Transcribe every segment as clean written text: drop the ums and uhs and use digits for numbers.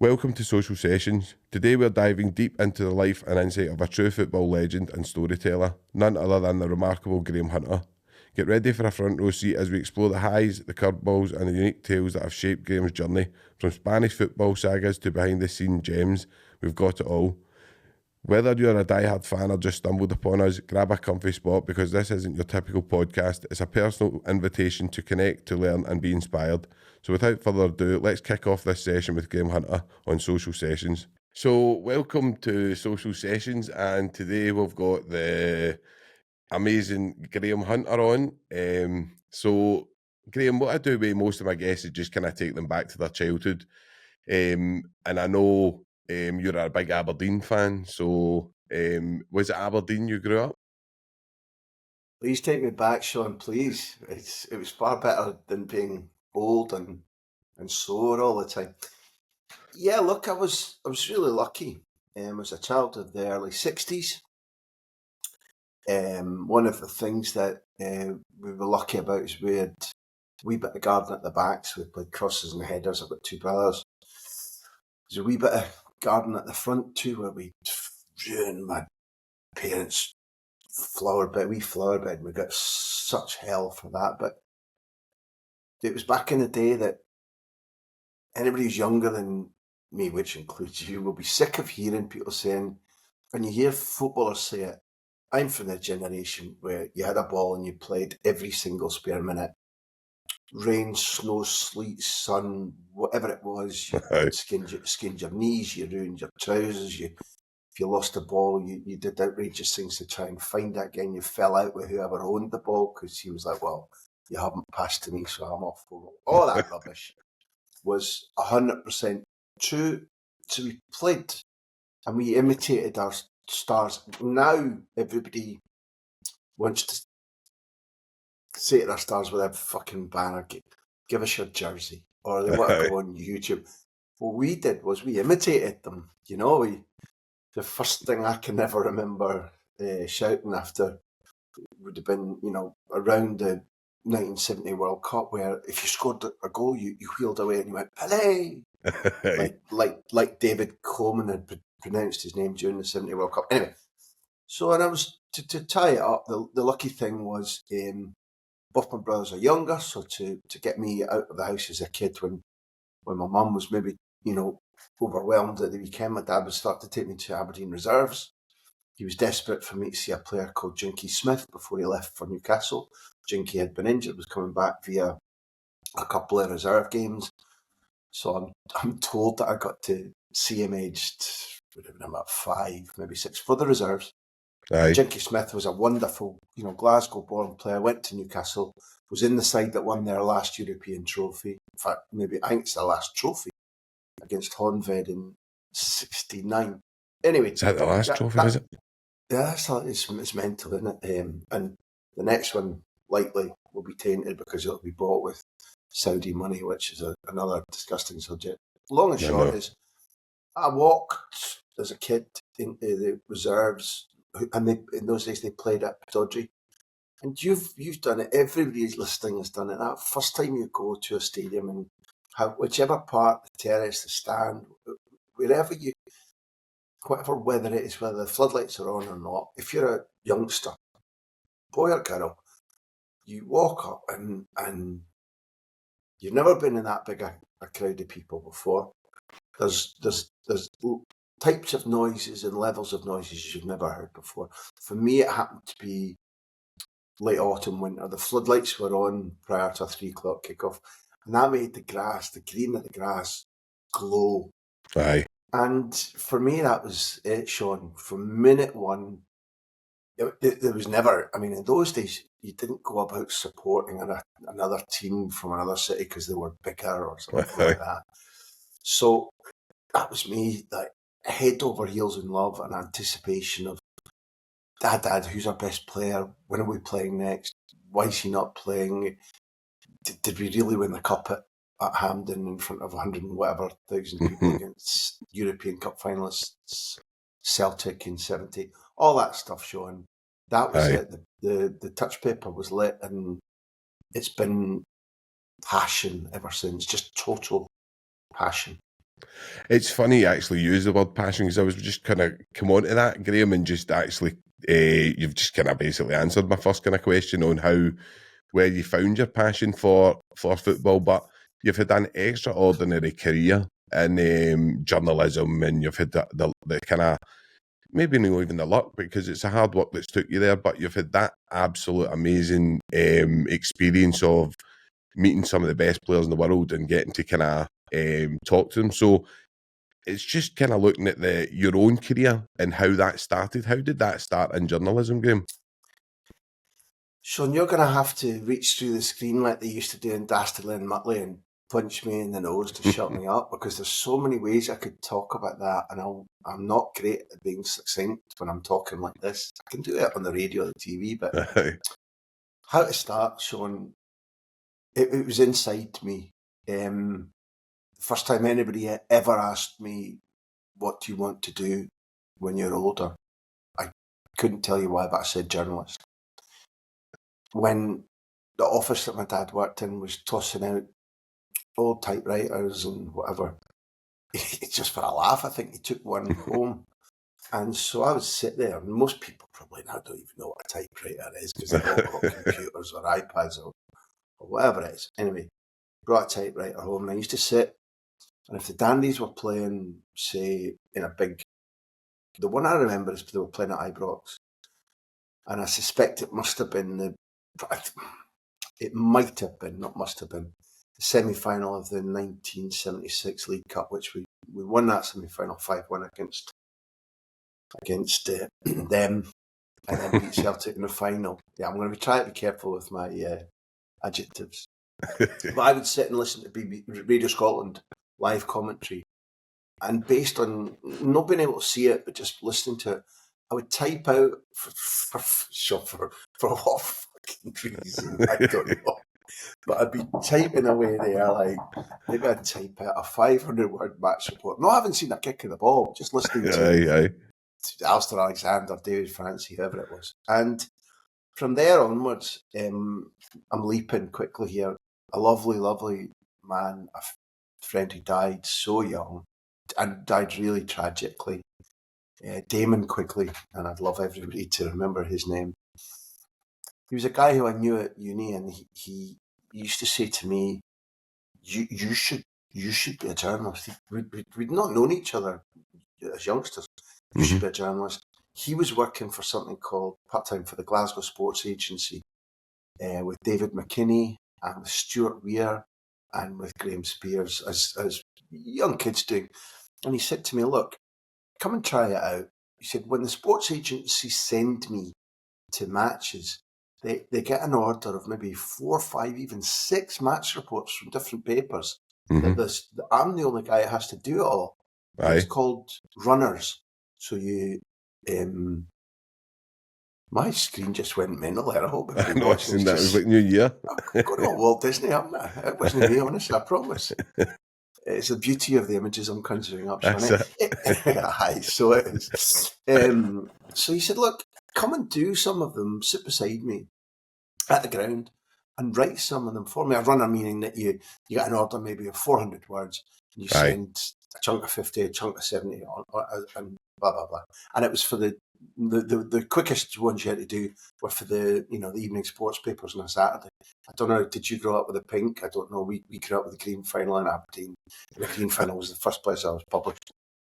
Welcome to Social Sessions. Today we're diving deep into the life and insight of a true football legend and storyteller, none other than the remarkable Graham Hunter. Get ready for a front row seat as we explore the highs, the curveballs and the unique tales that have shaped Graham's journey. From Spanish football sagas to behind the scene gems, we've got it all. Whether you're a diehard fan or just stumbled upon us, grab a comfy spot because this isn't your typical podcast. It's a personal invitation to connect, to learn and be inspired. So without further ado, let's kick off this session with Graham Hunter on Social Sessions. So welcome to Social Sessions, and today we've got the amazing Graham Hunter on. So Graham, what I do with most of my guests is just kind of take them back to their childhood. And I know you're a big Aberdeen fan, so was it Aberdeen you grew up? Please take me back, Sean, please. It was far better than being old and sore all the time. Yeah, look, I was really lucky. I was a child of the early 60s. One of the things that we were lucky about is we had a wee bit of garden at the back, so we played crosses and headers. I've got two brothers. There's a wee bit of garden at the front too, where we ruined my parents' flower bed. We got such hell for that, but it was back in the day that anybody who's younger than me, which includes you, will be sick of hearing people saying, when you hear footballers say it, I'm from the generation where you had a ball and you played every single spare minute. Rain, snow, sleet, sun, whatever it was, you skinned your knees, you ruined your trousers, if you lost the ball, you did outrageous things to try and find that again. You fell out with whoever owned the ball because he was like, well, you haven't passed to me, so I'm off. All that rubbish was 100% true. So we played and we imitated our stars. Now everybody wants to say to their stars with a fucking banner, give us your jersey, or they want to go on YouTube. What we did was we imitated them. You know, the first thing I can ever remember shouting after would have been, around the 1970 World Cup, where if you scored a goal, you wheeled away and you went, Pelé! like David Coleman had pronounced his name during the 70 World Cup. Anyway, so and I was, to tie it up, the lucky thing was both my brothers are younger, so to get me out of the house as a kid when my mum was maybe, overwhelmed at the weekend, my dad would start to take me to Aberdeen reserves. He was desperate for me to see a player called Jinky Smith before he left for Newcastle. Jinky had been injured, was coming back via a couple of reserve games. So I'm told that I got to see him aged, would have been about 5, maybe 6 for the reserves. Jinky Smith was a wonderful, Glasgow-born player, went to Newcastle, was in the side that won their last European trophy. In fact, I think it's their last trophy against Honved in 1969. Anyway. Is that the last trophy, is it? Yeah, it's mental, isn't it? And the next one likely will be tainted because it'll be bought with Saudi money, which is another disgusting subject. Long and short is, I walked as a kid into the reserves, and in those days they played at Dodry. And you've done it. Everybody's listening has done it. That first time you go to a stadium and whichever part, the terrace, the stand, wherever whatever weather it is, whether the floodlights are on or not, if you're a youngster, boy or girl, you walk up and you've never been in that big a crowd of people before. There's types of noises and levels of noises you've never heard before. For me, it happened to be late autumn, winter. The floodlights were on prior to a 3 o'clock kickoff, and that made the green of the grass, glow. Aye. And for me, that was it, Sean. From minute one, there was never, in those days, you didn't go about supporting another team from another city because they were bigger or something like that. So that was me, like head over heels in love and anticipation of, Dad, who's our best player? When are we playing next? Why is he not playing? Did we really win the cup at Hampden in front of 100 and whatever thousand people against European Cup finalists, Celtic in 70? All that stuff, Sean. That was it. The touch paper was lit, and it's been passion ever since. Just total passion. It's funny you actually use the word passion, because I was just kind of come on to that, Graham, and just actually, you've just kind of basically answered my first kind of question on where you found your passion for football. But you've had an extraordinary career in journalism, and you've had the kind of, maybe not even the luck, because it's a hard work that's took you there, but you've had that absolute amazing experience of meeting some of the best players in the world and getting to kind of talk to them. So it's just kind of looking at your own career and how that started. How did that start in journalism, Graham? Sean, you're going to have to reach through the screen like they used to do in Dastardly and Muttley and punch me in the nose to shut me up, because there's so many ways I could talk about that, and I'm not great at being succinct when I'm talking like this. I can do it on the radio or the TV, but how to start, Sean? It was inside me. First time anybody ever asked me, what do you want to do when you're older? I couldn't tell you why, but I said journalist. When the office that my dad worked in was tossing out old typewriters and whatever, just for a laugh, I think he took one home. And so I would sit there, and most people probably now don't even know what a typewriter is, because they've all got computers or iPads or whatever it is. Anyway, brought a typewriter home, and I used to sit, and if the Dandies were playing, say, in a big... The one I remember is they were playing at Ibrox, and I suspect it must have been it might have been, not must have been, the semi-final of the 1976 League Cup, which we won that semi-final 5-1 against them, and then beat Celtic in the final. Yeah, I'm going to try to be careful with my adjectives. But I would sit and listen to Radio Scotland live commentary, and based on not being able to see it, but just listening to it, I would type out for what fucking reason, I don't know. But I'd be typing away there, like, maybe I'd type out a 500-word match report. Not having seen a kick of the ball, just listening to Alistair Alexander, David Francie, whoever it was. And from there onwards, I'm leaping quickly here. A lovely, lovely man, a friend who died so young, and died really tragically. Damon Quigley, and I'd love everybody to remember his name. He was a guy who I knew at uni, and he used to say to me, "You should be a journalist." We'd not known each other as youngsters. You should be a journalist. He was working for something called part-time for the Glasgow Sports Agency, with David McKinney and with Stuart Weir and with Graham Spears, as young kids doing. And he said to me, "Look, come and try it out." He said, "When the sports agency send me to matches, they get an order of maybe 4, 5, even 6 match reports from different papers. That I'm the only guy who has to do it all. It's called runners. So you..." My screen just went mental there. I hope everybody watching that was like New Year. I'm going on Walt Disney, haven't I? It wasn't me, honestly, I promise. It's the beauty of the images I'm conjuring up, Sean. Aye, so it is. So he said, "Look, come and do some of them, sit beside me at the ground and write some of them for me." A runner meaning that you get an order maybe of 400 words, and you send a chunk of 50, a chunk of 70, and blah, blah, blah. And it was for the quickest ones you had to do were for the evening sports papers on a Saturday. I don't know, did you grow up with the pink? I don't know. We grew up with the green final in Aberdeen. The green final was the first place I was published.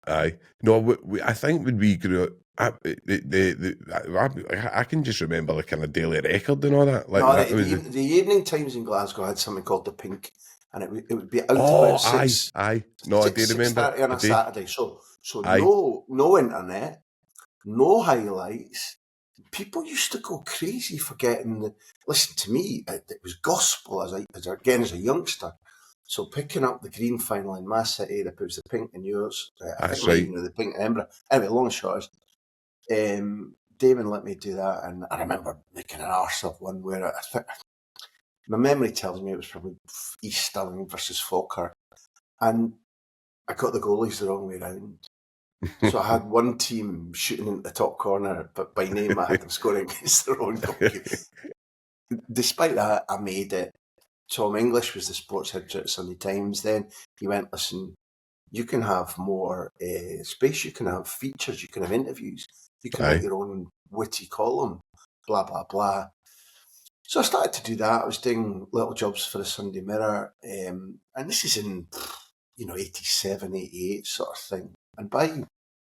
Aye. No, I think when we grew up, I can just remember the kind of Daily Record and all that. Like, no, the Evening Times in Glasgow had something called the Pink, and it would be out about 6. Aye. No, I do remember. 6:30 on a Saturday. So no internet, no highlights. People used to go crazy for getting listen to me. It was gospel as a youngster. So picking up the green final in my city, it was the Pink in yours. I think right. The Pink in Edinburgh. Anyway, long and short is, Damon let me do that, and I remember making an arse of one where I think my memory tells me it was probably East Stirling versus Falkirk, and I got the goalies the wrong way round. So I had one team shooting into the top corner, but by name I had them scoring against their own goal. Despite that, I made it. Tom English was the sports editor at Sunday Times then. He went, "Listen, you can have more space, you can have features, you can have interviews, you can Aye. write your own witty column, blah, blah, blah. So I started to do that. I was doing little jobs for the Sunday Mirror, and this is in, 87, 88 sort of thing. And by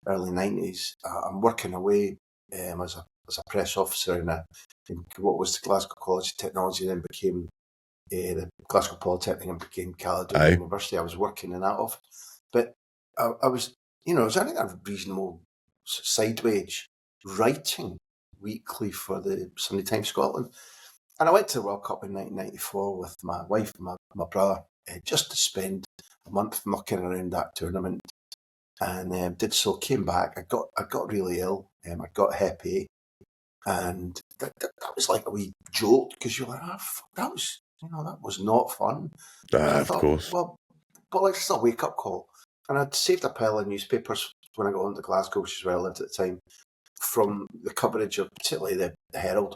early 90s, I'm working away as a press officer in what was the Glasgow College of Technology, then became the Glasgow Polytechnic and became Caledonian Aye. University. I was working in that office. But I was, it was only a reasonable side wage writing weekly for the Sunday Times Scotland. And I went to the World Cup in 1994 with my wife and my brother, just to spend a month mucking around that tournament. And did so, came back. I got really ill. I got Hep A. And that was like a wee jolt, because you're like, that was not fun. But I Of thought, course. well, but like, it's a wake-up call. And I'd saved a pile of newspapers when I got on to Glasgow, which is where I lived at the time, from the coverage of, particularly the Herald,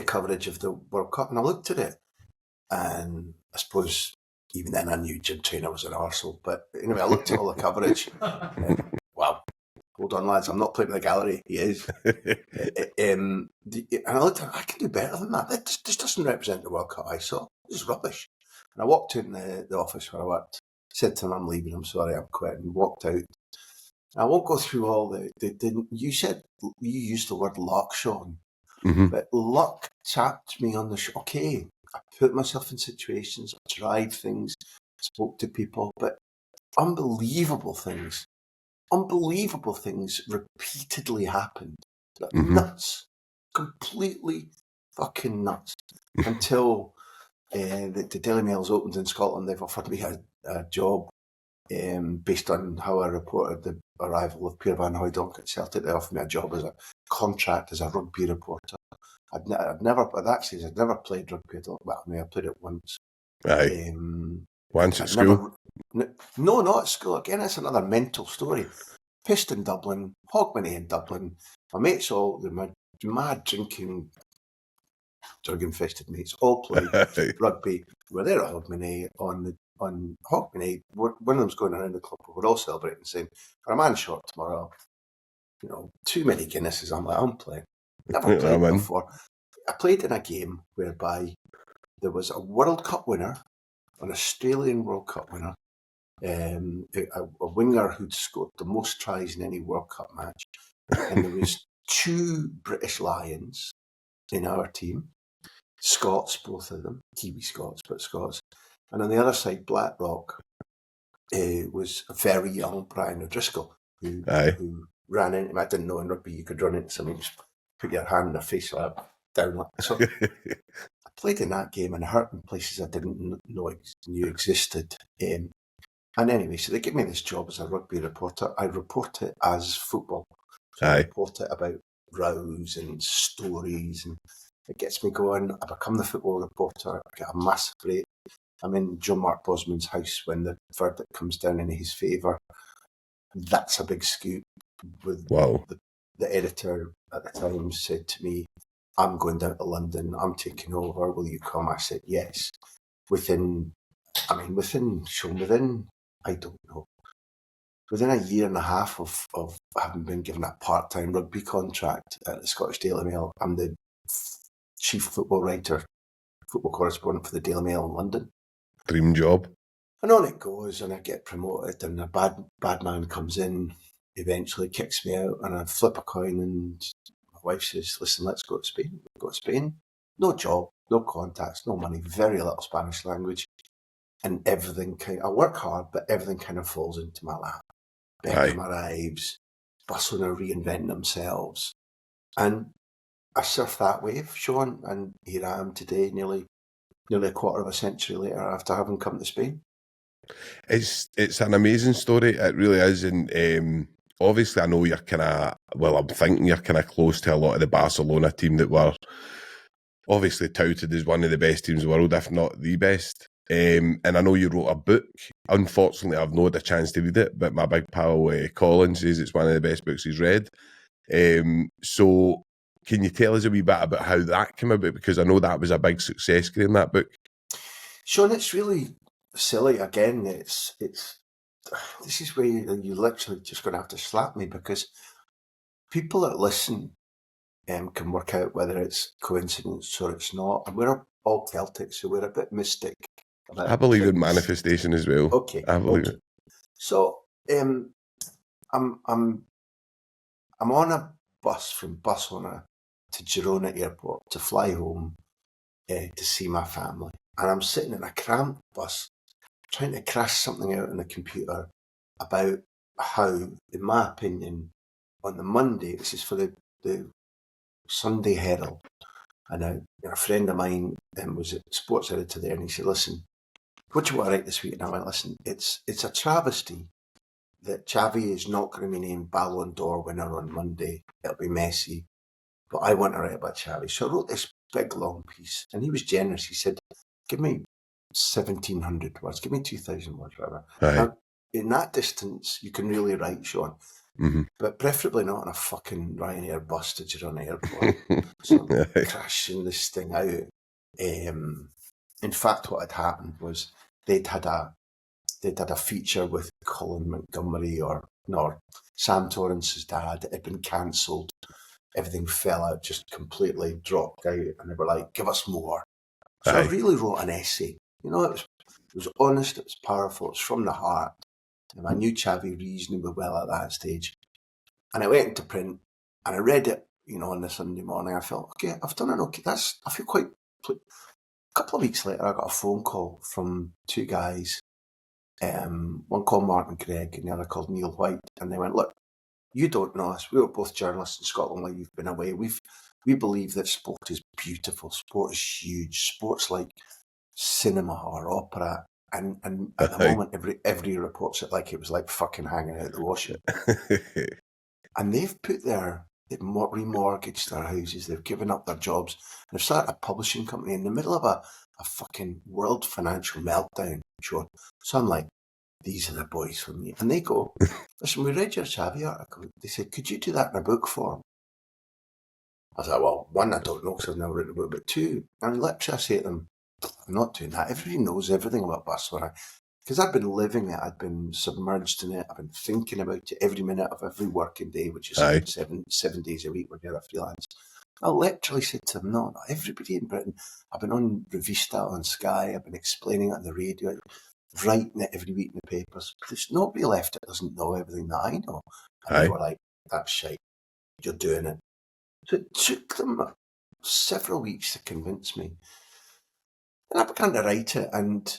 coverage of the World Cup. And I looked at it, and I suppose even then I knew Jim Traynor was an arsehole. But anyway, I looked at all the coverage. Wow. Hold on, lads, I'm not playing in the gallery. He is. And I looked at it, I can do better than that. This doesn't represent the World Cup I saw. This is rubbish. And I walked in the office where I worked, said to him, I'm leaving, I'm sorry, I'm quitting, walked out. I won't go through all you said, you used the word luck, Sean, but luck tapped me on the shoulder. Okay, I put myself in situations, I tried things, spoke to people, but unbelievable things repeatedly happened. Nuts. Completely fucking nuts. Until the Daily Mail's opened in Scotland, they've offered me a job based on how I reported the arrival of Pierre Van Hooijdonk at Celtic. They offered me a job as a contract as a rugby reporter. I'd never played rugby at all. Well, I mean, I played it once. Aye. Once at school? No, not at school. Again, it's another mental story. Pissed in Dublin, Hogmanay in Dublin. My mates my mad drinking, drug-infested mates, all played rugby. We were there at Hogmanay on Hogmanay. One of them's going around the club. We're all celebrating, saying, "For a man short tomorrow, too many Guinnesses." I'm like, I'm playing. Never played before. I played in a game whereby there was a World Cup winner, an Australian World Cup winner, a winger who'd scored the most tries in any World Cup match, and there was two British Lions in our team, Scots, both of them, Kiwi Scots, but Scots, and on the other side, Blackrock, was a very young Brian O'Driscoll who ran into me. I didn't know in rugby you could run into somebody, just put your hand in their face like down like so. I played in that game and hurt in places I didn't knew existed. And anyway, so they give me this job as a rugby reporter. I report it as football. So I report it about rows and stories, and it gets me going. I become the football reporter. I get a massive break. I'm in John Mark Bosman's house when the verdict comes down in his favour. That's a big scoop. The editor at the time said to me, "I'm going down to London. I'm taking over. Will you come?" I said, yes. Within, I don't know, within a year and a half of having been given a part-time rugby contract at the Scottish Daily Mail, I'm the chief football writer, football correspondent for the Daily Mail in London. Dream job. And on it goes, and I get promoted, and a bad man comes in, eventually kicks me out, and I flip a coin, and my wife says, "Listen, let's go to Spain." We go to Spain. No job, no contacts, no money, very little Spanish language. And everything I work hard, but everything kind of falls into my lap. Beckham arrives, Barcelona reinvent themselves. And I surf that wave, Sean, and here I am today, nearly a quarter of a century later, after having come to Spain. It's an amazing story, it really is. And obviously I know you're I'm thinking you're kind of close to a lot of the Barcelona team that were obviously touted as one of the best teams in the world, if not the best. And I know you wrote a book. Unfortunately, I've not had a chance to read it, but my big pal Colin says it's one of the best books he's read. So can you tell us a wee bit about how that came about? Because I know that was a big success, Graham, that book. Sean, it's really silly. Again, it's this is where you literally just going to have to slap me, because people that listen can work out whether it's coincidence or it's not. And we're all Celtic, so we're a bit mystic I about believe in things. manifestation as well. Okay. I believe Okay. So I'm on a bus from Barcelona to Girona Airport to fly home to see my family, and I'm sitting in a cramped bus trying to crash something out on the computer about how, in my opinion, on the Monday, this is for the Sunday Herald, and a friend of mine was a sports editor there, and he said, "Listen, what do you want to write this week?" And I went, "Listen, it's a travesty that Xavi is not going to be named Ballon d'Or winner on Monday. It'll be Messi, but I want to write about Xavi." So I wrote this big long piece, and he was generous. He said, "Give me 1,700 words, give me 2,000 words, whatever." Aye. Now, in that distance, you can really write, Sean, but preferably not on a fucking Ryanair bus to Girona Airport. So I'm crashing this thing out. In fact, what had happened was they'd had a feature with Colin Montgomery or Sam Torrance's dad. It had been cancelled. Everything fell out, just completely dropped out, and they were like, "Give us more." So I really wrote an essay. You know, it was honest, it was powerful, it was from the heart. And I knew Xavi reasonably well at that stage. And I went into print and I read it, on the Sunday morning. I felt, okay, I've done an okay. I feel quite. A couple of weeks later, I got a phone call from two guys, one called Martin Craig and the other called Neil White. And they went, "Look, you don't know us. We were both journalists in Scotland while you've been away. We believe that sport is beautiful. Sport is huge. Sport's like cinema or opera. And at the moment, every reports it like it was like fucking hanging out the washing." And they've remortgaged their houses. They've given up their jobs. And they've started a publishing company in the middle of a fucking world financial meltdown, Sean. So I'm like, these are the boys for me. And they go, "Listen, we read your Xavi article." They said, "Could you do that in a book form?" I was like, "Well, one, I don't know because I've never written a book, but two," and literally I say to them, "I'm not doing that. Everybody knows everything about Barcelona." Because I'd been living it, I'd been submerged in it, I've been thinking about it every minute of every working day, which is seven days a week when you're a freelance. I literally said to them, "No, not everybody in Britain. I've been on Revista on Sky, I've been explaining it on the radio, writing it every week in the papers. There's nobody left that doesn't know everything that I know." And they were like, "That's shite, you're doing it." So it took them several weeks to convince me. And I began to write it, and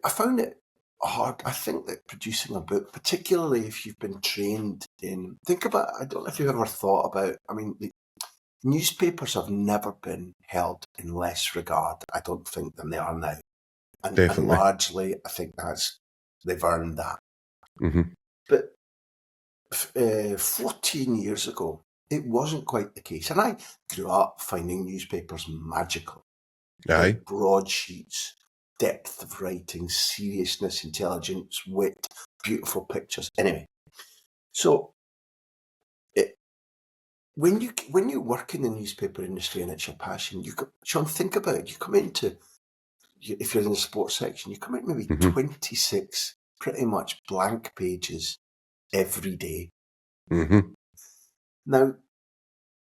I found it hard. I think that producing a book, particularly if you've been trained in, think about, I don't know if you've ever thought about, the newspapers have never been held in less regard, I don't think, than they are now. And largely, I think they've earned that. But 14 years ago, it wasn't quite the case. And I grew up finding newspapers magical. Like broadsheets, depth of writing, seriousness, intelligence, wit, beautiful pictures. Anyway, so when you work in the newspaper industry and it's your passion, Sean, think about it. You come into, if you're in the sports section, you come in maybe 26 pretty much blank pages every day. Now,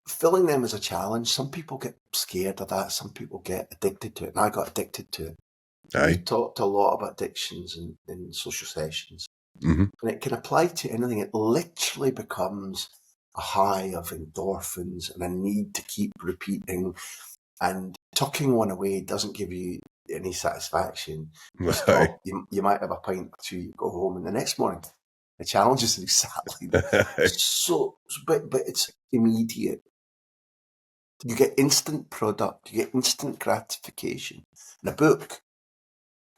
filling them is a challenge. Some people get scared of that. Some people get addicted to it. And I got addicted to it. We talked a lot about addictions in social sessions. And it can apply to anything. It literally becomes a high of endorphins and a need to keep repeating. And tucking one away doesn't give you any satisfaction. You stop, you might have a pint or two, you go home, and the next morning, the challenge is exactly that. So, but it's immediate. You get instant product, you get instant gratification. In a book,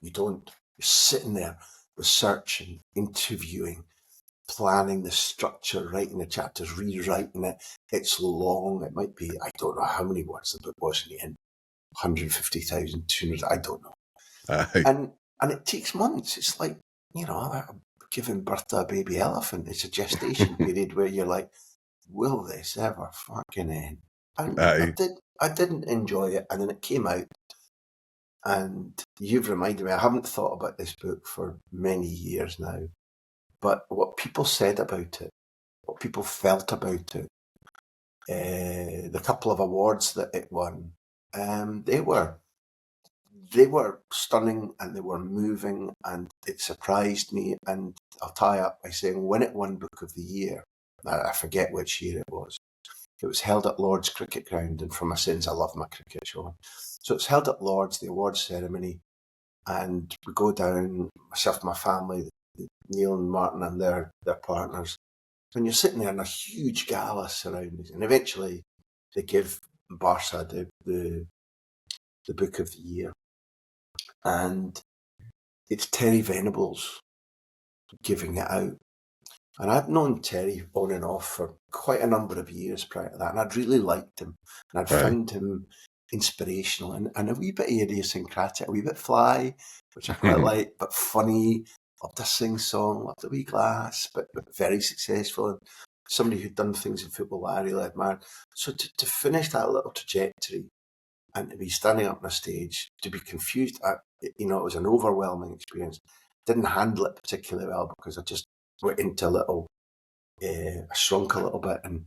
you don't. You're sitting there researching, interviewing, planning the structure, writing the chapters, rewriting it. It's long. It might be, I don't know how many words the book was in the end. 150,000, 200, I don't know. And it takes months. It's like, giving birth to a baby elephant. It's a gestation period where you're like, will this ever fucking end? And I didn't enjoy it. And then it came out. And you've reminded me, I haven't thought about this book for many years now. But what people said about it, what people felt about it, the couple of awards that it won, they were stunning and they were moving, and it surprised me. And I'll tie up by saying when it won Book of the Year, I forget which year it was. It was held at Lord's Cricket Ground, and for my sins, I love my cricket, Sean. So it's held at Lord's, the awards ceremony, and we go down, myself and my family, Neil and Martin and their partners, and you're sitting there in a huge gala surroundings, and eventually they give Barca the Book of the Year, and it's Terry Venables giving it out. And I'd known Terry on and off for quite a number of years prior to that, and I'd really liked him, and I'd found him inspirational and a wee bit idiosyncratic, a wee bit fly, which I quite like, but funny, loved a sing-song, loved a wee glass, but very successful, and somebody who'd done things in football that I really admired. So to finish that little trajectory and to be standing up on a stage, to be confused, it was an overwhelming experience. Didn't handle it particularly well because I just went into a little, I shrunk a little bit and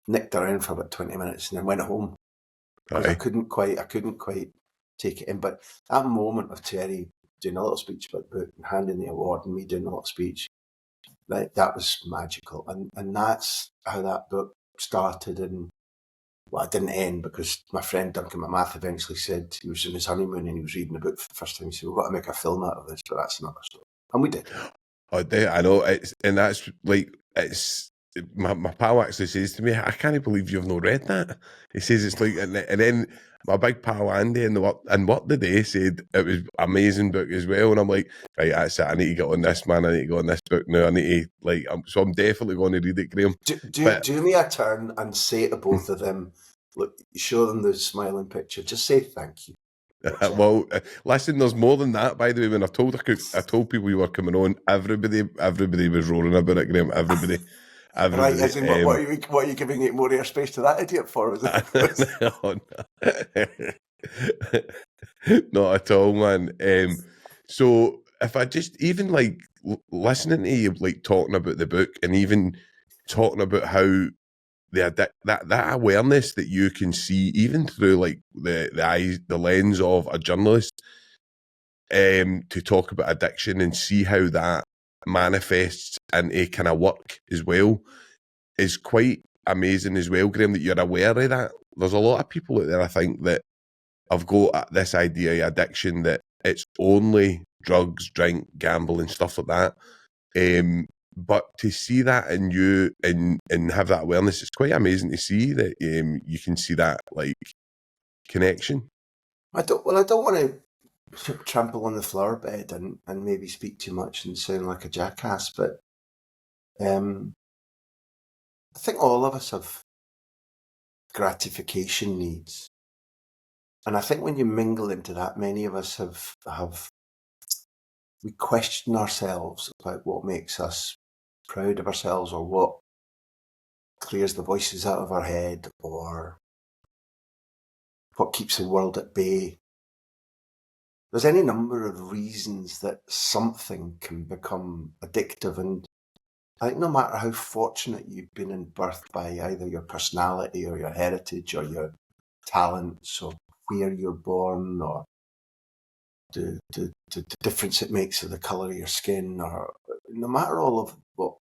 nicked around for about 20 minutes and then went home because I couldn't quite take it in. But that moment of Terry doing a little speech about the book and handing the award and me doing a little speech, that was magical. And that's how that book started. And well, it didn't end because my friend Duncan McMath eventually said he was in his honeymoon and he was reading the book for the first time. He said, we've got to make a film out of this, but that's another story. And we did. Oh, I know. That's like, my pal actually says to me, I can't believe you've not read that. He says it's like, and then my big pal Andy and what did they said it was amazing book as well. And I'm like, right, that's it. I need to get on this, man. I need to go on this book now. I need to so I'm definitely going to read it, Graham. Do me a turn and say to both of them, look, show them the smiling picture. Just say thank you. Well, listen, there's more than that, by the way. When I told people you were coming on, everybody was roaring about it, Graham. Everybody. Right, as in, what are you giving it more airspace to that idiot for? Not at all, man. So if I just even like listening to you like talking about the book and even talking about how that awareness that you can see even through like the eyes, the lens of a journalist, to talk about addiction and see how that manifests into kind of work as well is quite amazing as well, Graham, that you're aware of that. There's a lot of people out there, I think, that have got this idea of addiction that it's only drugs, drink, gamble and stuff like that. But to see that in you and have that awareness, it's quite amazing to see that you can see that like connection. I don't want to trample on the flower bed and maybe speak too much and sound like a jackass, but I think all of us have gratification needs. And I think when you mingle into that, many of us we question ourselves about what makes us proud of ourselves or what clears the voices out of our head or what keeps the world at bay. There's any number of reasons that something can become addictive, and I think no matter how fortunate you've been in birth by either your personality or your heritage or your talents or where you're born or the difference it makes of the colour of your skin, or no matter all of what,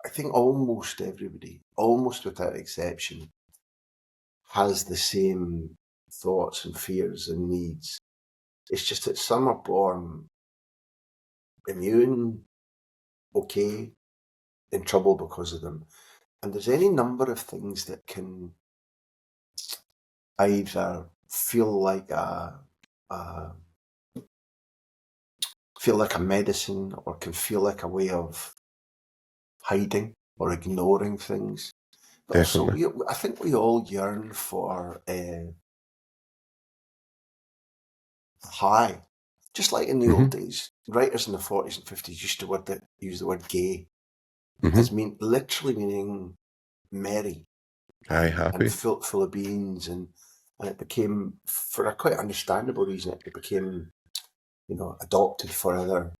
I think almost everybody, almost without exception, has the same thoughts and fears and needs. It's just that some are born immune, okay, in trouble because of them. And there's any number of things that can either feel like a medicine or can feel like a way of hiding or ignoring things. But Definitely. also, I think we all yearn for a high. Just like in the old days, writers in the 40s and 50s used to use the word gay as literally meaning merry. Aye, happy. And full of beans, and it became, for a quite understandable reason, it became, adopted for other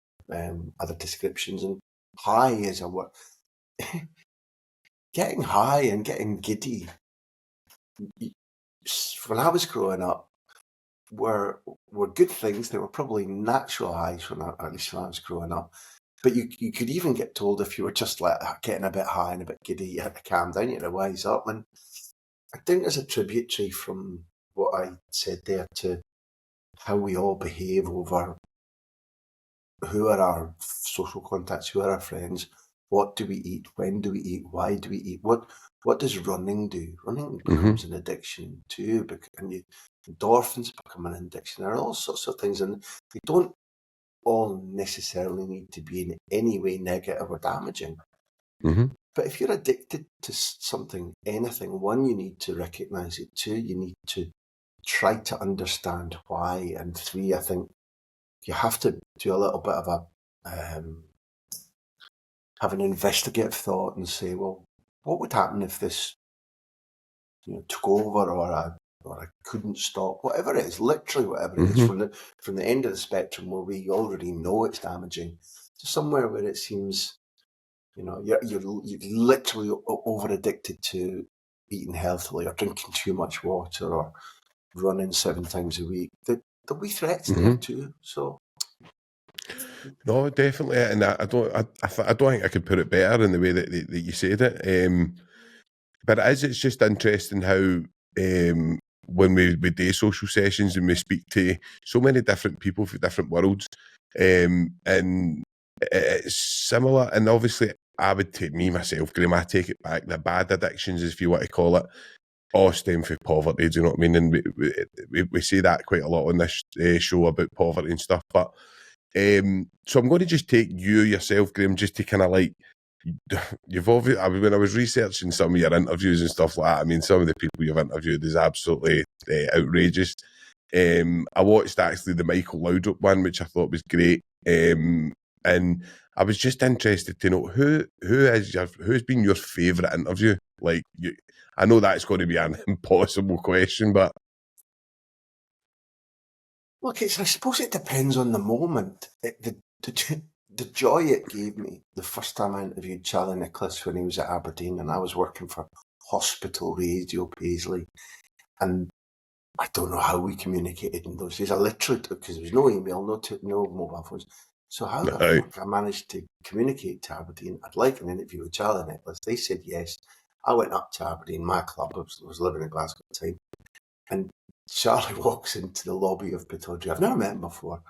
descriptions. And high is a word. Getting high and getting giddy, when I was growing up, were good things. They were probably natural highs at least when I was growing up. But you could even get told if you were just like getting a bit high and a bit giddy, you had to calm down, you had to wise up. And I think there's a tributary from what I said there to how we all behave over who are our social contacts, who are our friends, what do we eat, when do we eat, why do we eat, what does running do? Running becomes an addiction too, and endorphins become an addiction. There are all sorts of things, and they don't all necessarily need to be in any way negative or damaging. But if you're addicted to something, anything, one, you need to recognise it. Two, you need to try to understand why. And three, I think you have to do a little bit of have an investigative thought and say, well, what would happen if this took over, or I couldn't stop, whatever it is, literally whatever it is, from the end of the spectrum where we already know it's damaging to somewhere where it seems, you're literally over addicted to eating healthily or drinking too much water or running 7 times a week. There'll be threats there too. So. No, definitely, and I don't think I could put it better in the way that you said it. But it's just interesting how when we do social sessions and we speak to so many different people from different worlds, and it's similar. And obviously, I would take me myself, Graham, I take it back. The bad addictions, if you want to call it, all stem from poverty. Do you know what I mean? And we say that quite a lot on this show about poverty and stuff, but. So I'm going to just take you yourself, Graham, just to kind of like, you've obviously, when I was researching some of your interviews and stuff like that, I mean, some of the people you've interviewed is absolutely outrageous. I watched actually the Michael Laudrup one, which I thought was great. And I was just interested to know who's been your favourite interview? Like, I know that's going to be an impossible question, but. Look, I suppose it depends on the moment. The joy it gave me the first time I interviewed Charlie Nicholas when he was at Aberdeen, and I was working for Hospital Radio Paisley, and I don't know how we communicated in those days. I literally, because there was no email, no mobile phones. So how the fuck I managed to communicate to Aberdeen? I'd like an interview with Charlie Nicholas. They said yes. I went up to Aberdeen, my club. I was living in Glasgow at the time, and Charlie walks into the lobby of Pittodrie. I've never met him before,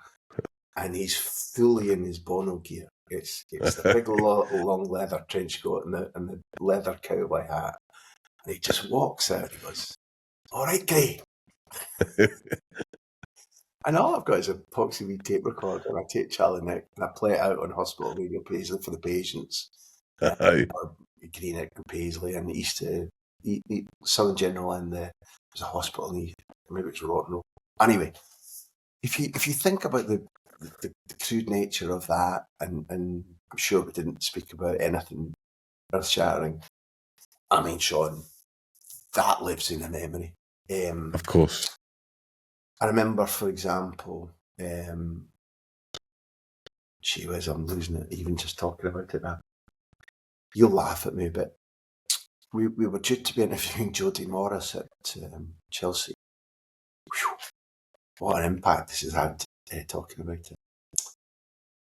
and he's fully in his Bono gear. It's the big long leather trench coat and the leather cowboy hat, and he just walks out. He goes, "All right, Gray." And all I've got is a epoxy wee tape recorder, and I take Charlie Nick and I play it out on Hospital Radio Paisley for the patients. Or Greenock and Paisley, and he used to Southern General, and there's a hospital in maybe it's Rotten. Anyway, if you think about the crude nature of that, and I'm sure we didn't speak about anything earth shattering. I mean, Sean, that lives in a memory. Of course. I remember, for example, I'm losing it even just talking about it now. You'll laugh at me, but we were due to be interviewing Jodie Morris at Chelsea. Whew, what an impact this has had talking about it.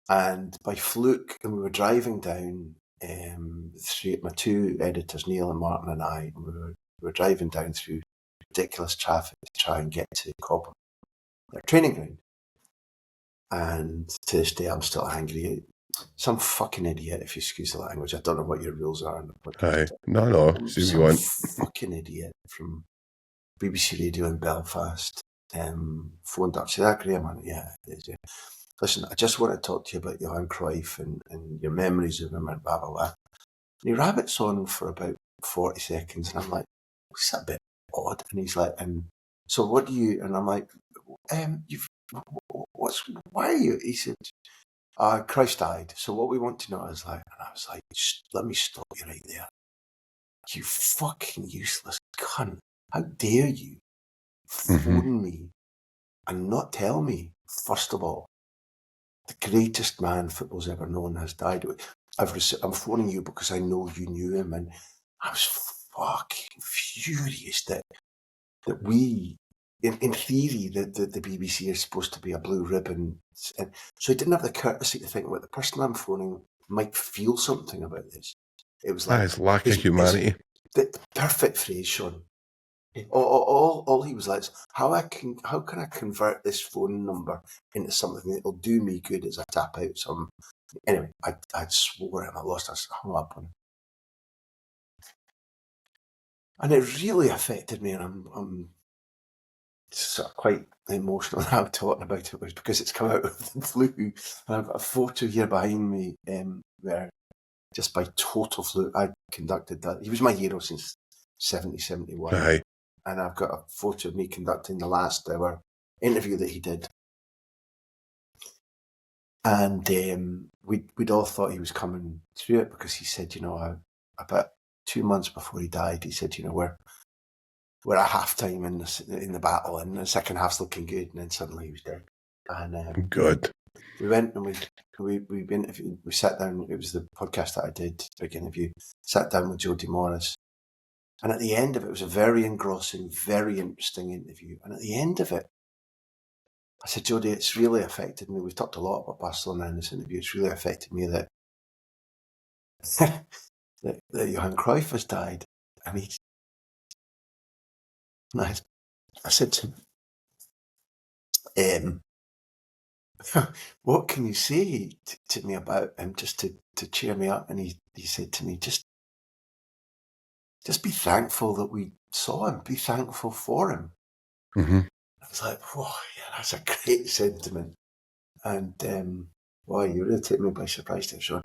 And by fluke, and we were driving down through, my two editors, Neil and Martin and I, and we were driving down through ridiculous traffic to try and get to Cobham, their training ground. And to this day, I'm still angry. Some fucking idiot, if you excuse the language. I don't know what your rules are. No, see what you want. Fucking idiot from BBC Radio in Belfast phoned up, said, Graham, man, yeah, it is, yeah. Listen, I just want to talk to you about Johan Cruyff and your memories of him and blah, blah, blah. And he rabbits on for about 40 seconds, and I'm like, what's that a bit odd? And he's like, so what do you, and I'm like, why are you? He said, Cruyff died. So what we want to know is like, and I was like, let me stop you right there. You fucking useless cunt. How dare you phone me and not tell me, first of all, the greatest man football's ever known has died. I'm phoning you because I know you knew him. And I was fucking furious that we, in theory, the BBC is supposed to be a blue ribbon. And so he didn't have the courtesy to think, well, the person I'm phoning might feel something about this. It was like, It's lack of humanity. The perfect phrase, Sean. All he was like, how can I convert this phone number into something that'll do me good as I tap out some. Anyway, I swore him, I hung up on him. And it really affected me, and I'm sort of quite emotional now talking about it, was because it's come out of the blue. And I've got a photo here behind me where, just by total fluke, I conducted that. He was my hero since 71. Aye. And I've got a photo of me conducting the last hour interview that he did. And we'd all thought he was coming through it, because he said, about 2 months before he died, he said, we're at half-time in the battle, and the second half's looking good, and then suddenly he was dead. And good. We went and we interviewed. We sat down. It was the podcast that I did, big interview. Sat down with Jodie Morris, and at the end of it, it was a very engrossing, very interesting interview. And at the end of it, I said, Jodie, it's really affected me. We've talked a lot about Barcelona in this interview. It's really affected me that that Johan Cruyff has died. And I said to him, what can you say to me about him, just to cheer me up? And he said to me, just be thankful that we saw him. Be thankful for him. Mm-hmm. I was like, whoa, yeah, that's a great sentiment. And wow, you really take me by surprise there, Sean.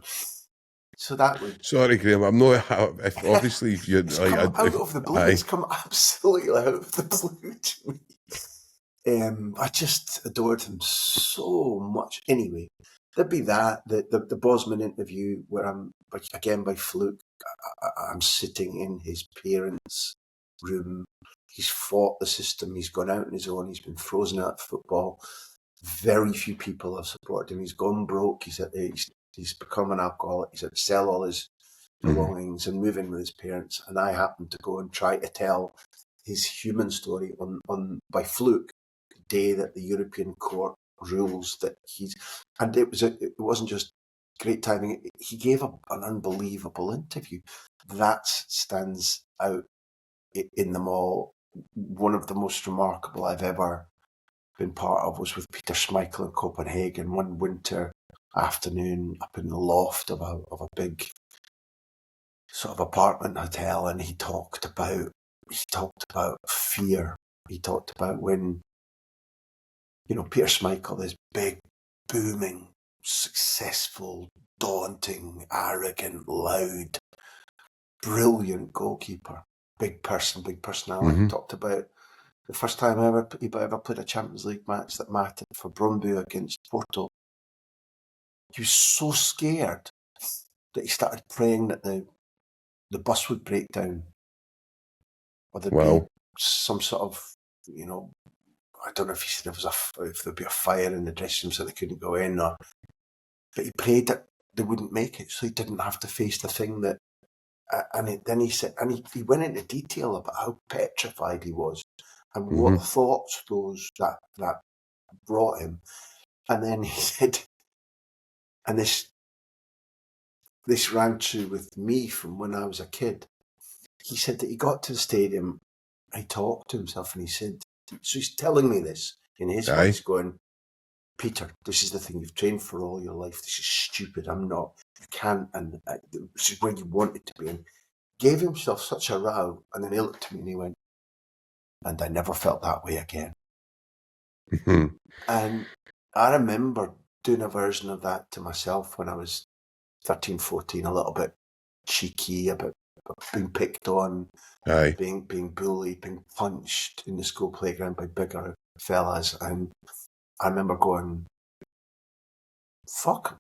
So that would. Sorry, Graham. I'm not. If obviously you It's come out of the blue. It's come absolutely out of the blue to me. I just adored him so much. Anyway, there'd be that. The Bosman interview where I'm, again by fluke, I'm sitting in his parents' room. He's fought the system. He's gone out on his own. He's been frozen out of football. Very few people have supported him. He's gone broke. He's become an alcoholic. He's had to sell all his belongings and move in with his parents. And I happened to go and try to tell his human story on by fluke, the day that the European Court rules that and it wasn't just great timing. He gave an unbelievable interview that stands out in them all. One of the most remarkable I've ever been part of was with Peter Schmeichel in Copenhagen one winter afternoon up in the loft of a big sort of apartment hotel, and he talked about fear. He talked about when, Peter Schmeichel, this big, booming, successful, daunting, arrogant, loud, brilliant goalkeeper, big personality, talked about the first time he ever played a Champions League match that mattered for Brøndby against Porto. He was so scared that he started praying that the bus would break down, or there'd be some sort of, I don't know if he said if there'd be a fire in the dressing room so they couldn't go in, but he prayed that they wouldn't make it, so he didn't have to face the thing that. Then he said, and he went into detail about how petrified he was and what thoughts that brought him. And then he said, and this ran true with me from when I was a kid. He said that he got to the stadium, he talked to himself, and he said, so he's telling me this in his voice, going, Peter, this is the thing you've trained for all your life. This is stupid. I'm not. You can't. And this is where you wanted to be. And gave himself such a row. And then he looked at me and he went, and I never felt that way again. And I remember doing a version of that to myself when I was 13, 14, a little bit cheeky, a bit being picked on, being bullied, being punched in the school playground by bigger fellas. And I remember going, fuck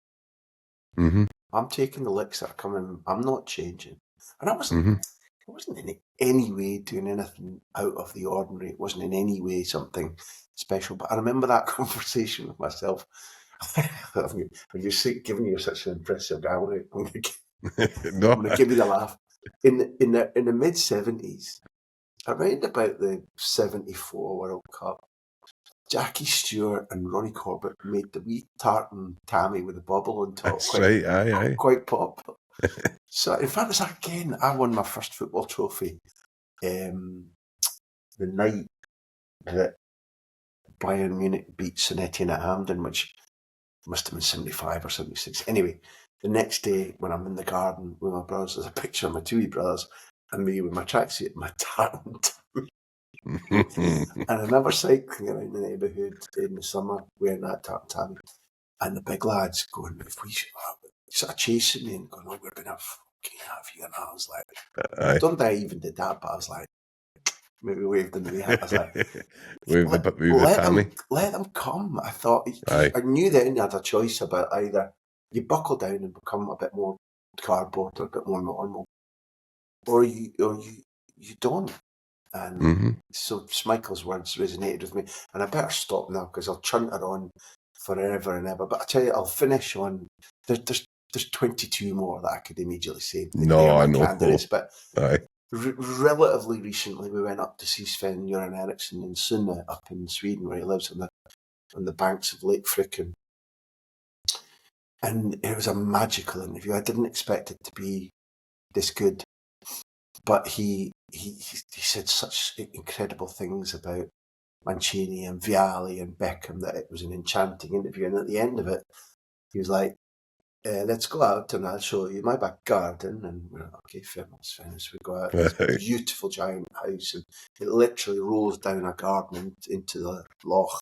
him. I'm taking the licks that are coming. I'm not changing. And I wasn't in any way doing anything out of the ordinary. It wasn't in any way something special. But I remember that conversation with myself. When you're giving you such an impressive guy, I'm No, going to give you the laugh. In the mid-70s, around about the 74 World Cup, Jackie Stewart and Ronnie Corbett made the wee tartan tammy with the bubble on top that's right. Aye. quite popular. So, in fact, I won my first football trophy the night that Bayern Munich beat Sonettian at Hampden, which must have been 75 or 76. Anyway, the next day when I'm in the garden with my brothers, there's a picture of my two wee brothers and me with my tracksuit and my tartan. And I remember cycling around the neighbourhood in the summer wearing that tartan tammy, and the big lads going, if we should, sort of chasing me and going, oh, we're going to fucking have you. And I was like, I Aye. don't think I even did that, but I was like, maybe waved in the hat. I was like, With the tammy. let them come. I thought, Aye. I knew then you had a choice about either you buckle down and become a bit more cardboard or a bit more normal, or you don't. And so Schmeichel's words resonated with me, and I better stop now because I'll chunt it on forever and ever. But I tell you, I'll finish on. There's 22 more that I could immediately say. They are my candidates, but Aye. Relatively recently, we went up to see Sven Göran Eriksson in Sunne up in Sweden, where he lives on the banks of Lake Frickan. And it was a magical interview. I didn't expect it to be this good, but he said such incredible things about Mancini and Vialli and Beckham that it was an enchanting interview. And at the end of it, he was like, let's go out and I'll show you my back garden. And we're like, okay, famous. We go out. It's a beautiful giant house, and it literally rolls down a garden into the loch.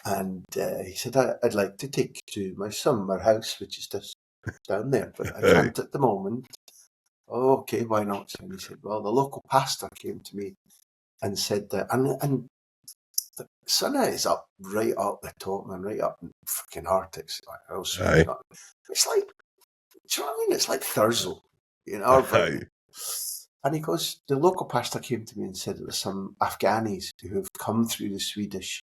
And he said, I'd like to take you to my summer house, which is just down there, but I can't at the moment. Oh, okay, why not? And he said, well, the local pastor came to me and said that, and the sun is up right up the top, man, right up in freaking Arctics. It's like, do you know what I mean? It's like Thurso in our version. And he goes, the local pastor came to me and said there's some Afghanis who have come through the Swedish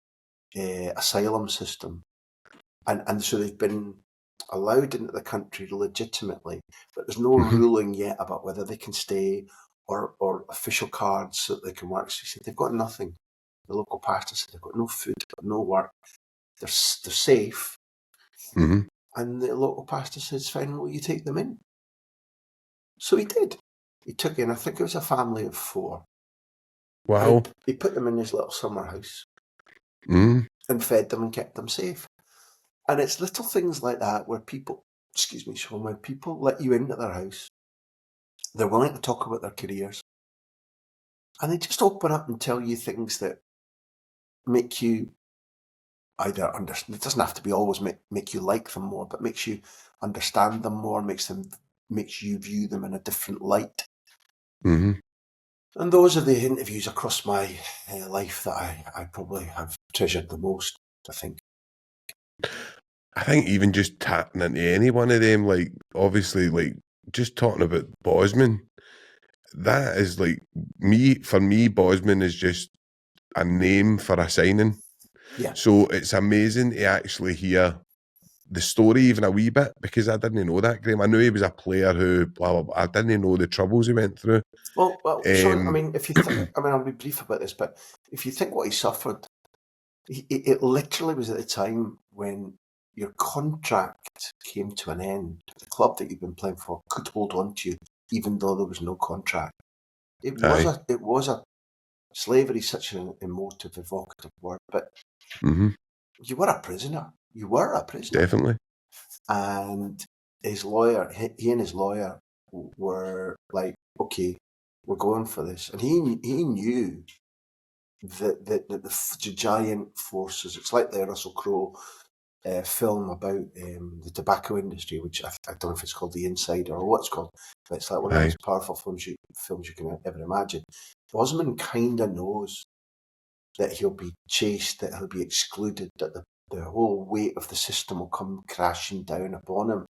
asylum system. And so they've been allowed into the country legitimately, but there's no ruling yet about whether they can stay or official cards so that they can work. So he said, they've got nothing. The local pastor said they've got no food, they've got no work. They're safe. And the local pastor says, fine, will you take them in? So he did. He took in, I think it was a family of 4. Wow. He put them in his little summer house and fed them and kept them safe. And it's little things like that where people, Sean, when people let you into their house, they're willing to talk about their careers, and they just open up and tell you things that make you either understand. It doesn't have to be always make you like them more, but makes you understand them more, makes you view them in a different light. And those are the interviews across my life that I probably have treasured the most, I think. I think even just tapping into any one of them, like, obviously, like, just talking about Bosman, that is, like, for me, Bosman is just a name for a signing. Yeah. So it's amazing to actually hear the story even a wee bit, because I didn't know that, Graham. I knew he was a player who, blah, blah, blah. I didn't know the troubles he went through. Well, Sean, I mean, I'll be brief about this, but if you think what he suffered, it literally was at the time when your contract came to an end. The club that you've been playing for could hold on to you, even though there was no contract. It was a slavery, such an emotive, evocative word, but you were a prisoner. You were a prisoner. Definitely. And his lawyer, he and his lawyer were like, okay, we're going for this. And he knew that the giant forces, it's like the Russell Crowe film about the tobacco industry, which I don't know if it's called The Insider or what it's called, but it's like one of the most powerful films you can ever imagine. Bosman kind of knows that he'll be chased, that he'll be excluded, that the whole weight of the system will come crashing down upon him.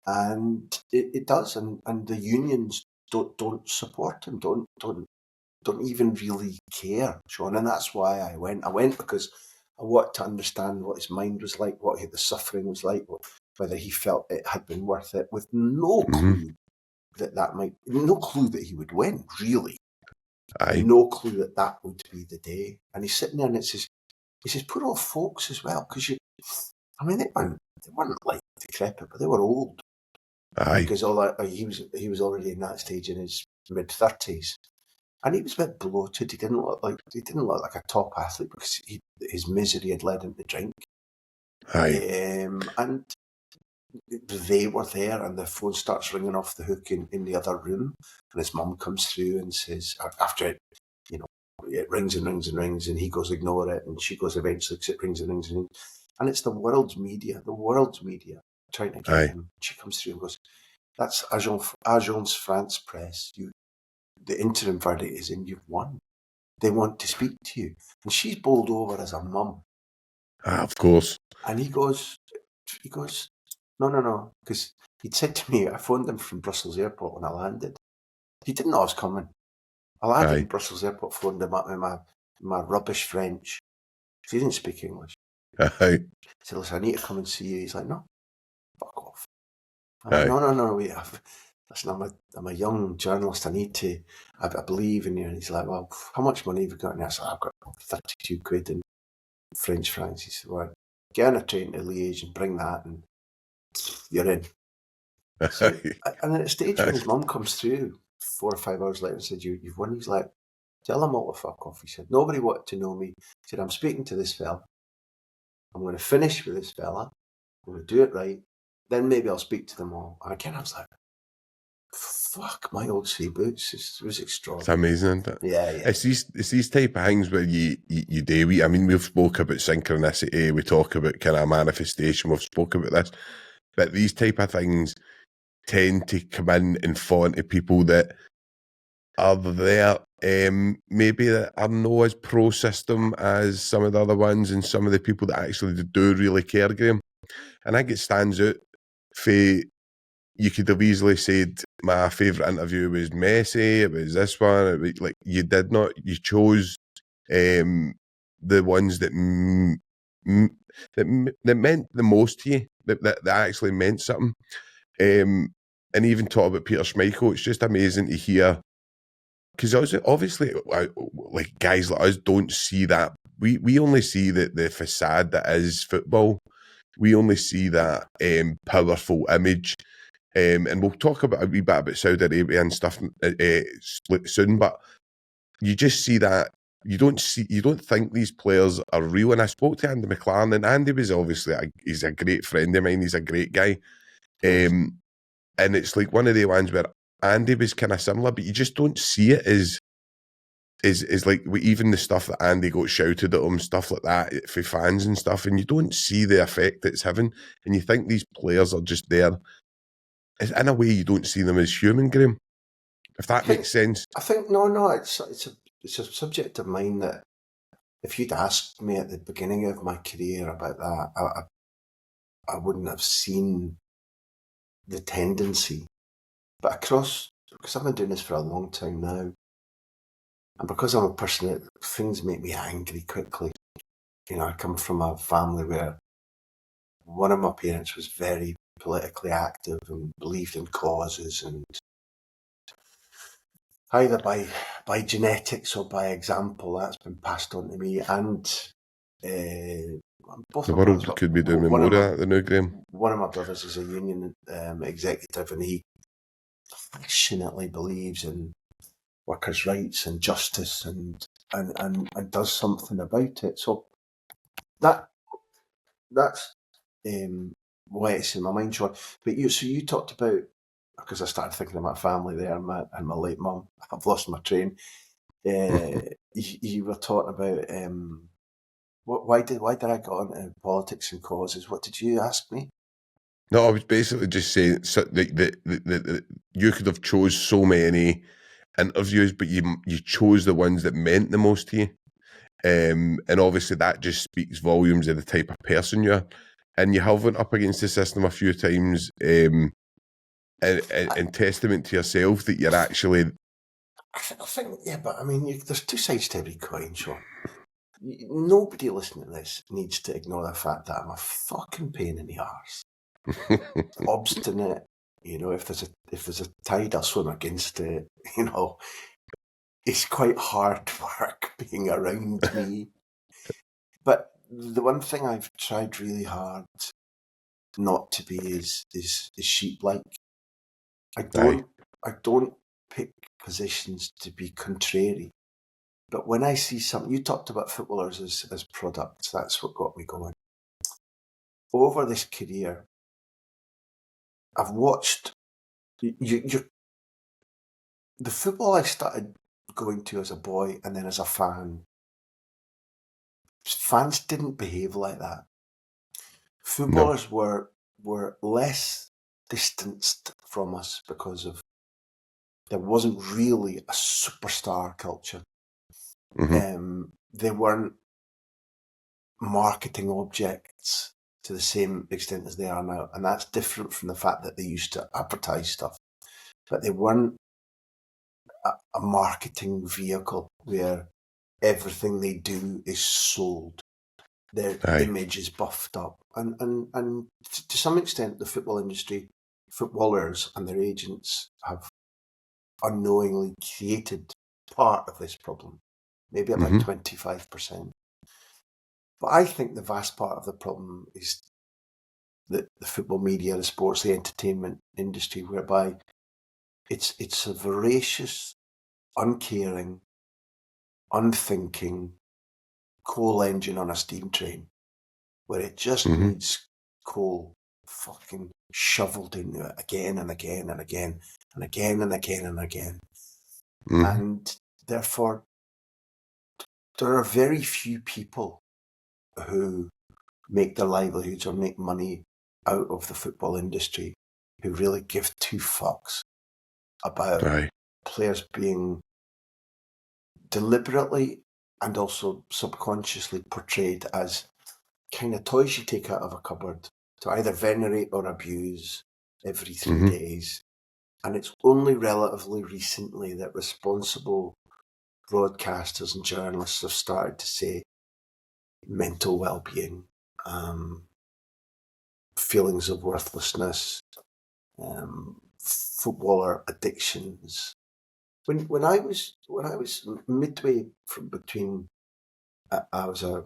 And it does, and the unions don't support him, don't even really care, Sean. And that's why I went. I went because I wanted to understand what his mind was like, what the suffering was like, whether he felt it had been worth it, with no clue no clue that he would win, really. Aye. No clue that would be the day. And he's sitting there and he says, poor old folks as well, because they weren't like decrepit, but they were old. Aye. Because he was already in that stage in his mid-30s. And he was a bit bloated. He didn't look like a top athlete because his misery had led him to drink. Aye. And they were there, and the phone starts ringing off the hook in the other room, and his mum comes through and says, after it, it rings and rings and rings, and he goes ignore it, and she goes eventually because it rings and rings and rings, and it's the world's media trying to get him. She comes through and goes, "That's Agence France Presse. The interim verdict is in. You've won. They want to speak to you." And she's bowled over as a mum. Of course. And he goes, no, because he'd said to me, I phoned him from Brussels Airport when I landed. He didn't know I was coming. I landed in Brussels Airport, phoned him up with my rubbish French. He didn't speak English. Aye. I said, listen, I need to come and see you. He's like, no, fuck off. I'm like, no, wait. Listen, I'm a young journalist. I believe in you. And he's like, well, how much money have you got? And I said, I've got 32 quid in French francs. He said, well, get on a train to Liège and bring that, and you're in. So, and at a stage when his mum comes through 4 or 5 hours later and said, you've won, he's like, tell them all to fuck off. He said, nobody wanted to know me. He said, I'm speaking to this fella. I'm going to finish with this fella. I'm going to do it right. Then maybe I'll speak to them all. And again, I was like, fuck my old sea boots. It was extraordinary. It's amazing, isn't it? Yeah. It's these type of things where you do. We've spoke about synchronicity. We talk about kind of manifestation. We've spoken about this. But these type of things tend to come in and fall into people that are there, maybe that are not as pro-system as some of the other ones, and some of the people that actually do really care, Graham. And I think it stands out for, you could have easily said, my favourite interview was Messi, it was this one, you did not, you chose the ones that meant the most to you, that actually meant something. And even talk about Peter Schmeichel, it's just amazing to hear, because obviously, like, guys like us don't see that. We only see the facade that is football. We only see that powerful image. And we'll talk about a wee bit about Saudi Arabia and stuff soon, but you just see that. You don't think these players are real. And I spoke to Andy McLaren, and Andy was obviously he's a great friend of mine. He's a great guy. And it's like one of the ones where Andy was kind of similar, but you just don't see it as like, even the stuff that Andy got shouted at him, stuff like that for fans and stuff, and you don't see the effect it's having, and you think these players are just there. In a way, you don't see them as human, Graham, if that makes sense. I think no, it's a subject of mine that if you'd asked me at the beginning of my career about that, I wouldn't have seen the tendency. But because I've been doing this for a long time now, and because I'm a person that things make me angry quickly, I come from a family where one of my parents was very politically active and believed in causes, and either by genetics or by example, that's been passed on to me. And both the world could be doing more of that than now, Graham. One of my brothers is a union executive, and he passionately believes in workers' rights and justice, and does something about it. So that's why it's in my mind, Sean. But you talked about, because I started thinking of my family there and my late mum. I've lost my train. You were talking about why did I go into politics and causes? What did you ask me? No, I was basically just saying that you could have chose so many interviews, but you chose the ones that meant the most to you. And obviously that just speaks volumes of the type of person you are. And you have went up against the system a few times, and testament to yourself that you're actually... I think, yeah, but I mean, there's two sides to every coin, Sean. Nobody listening to this needs to ignore the fact that I'm a fucking pain in the arse. Obstinate, if there's a tide, I'll swim against it. It's quite hard work being around me. But the one thing I've tried really hard not to be is sheep-like. I don't pick positions to be contrary. But when I see something, you talked about footballers as products, that's what got me going. Over this career, I've watched the football I started going to as a boy and then as a fan. Fans didn't behave like that. Footballers were less distanced from us because there wasn't really a superstar culture. They weren't marketing objects to the same extent as they are now, and that's different from the fact that they used to advertise stuff, but they weren't a marketing vehicle where everything they do is sold. Their image is buffed up, and to some extent, the football industry, footballers and their agents have unknowingly created part of this problem, maybe about 25%. But I think the vast part of the problem is the football media, the sports, the entertainment industry, whereby it's a voracious, uncaring, unthinking coal engine on a steam train, where it just needs coal fucking shoveled into it again and again and again and again and again and again. And therefore, there are very few people who make their livelihoods or make money out of the football industry who really give two fucks about players being deliberately and also subconsciously portrayed as kind of toys you take out of a cupboard to either venerate or abuse every 3 days. And it's only relatively recently that responsible broadcasters and journalists have started to say mental well-being, feelings of worthlessness, footballer addictions. When I was midway from between, I was a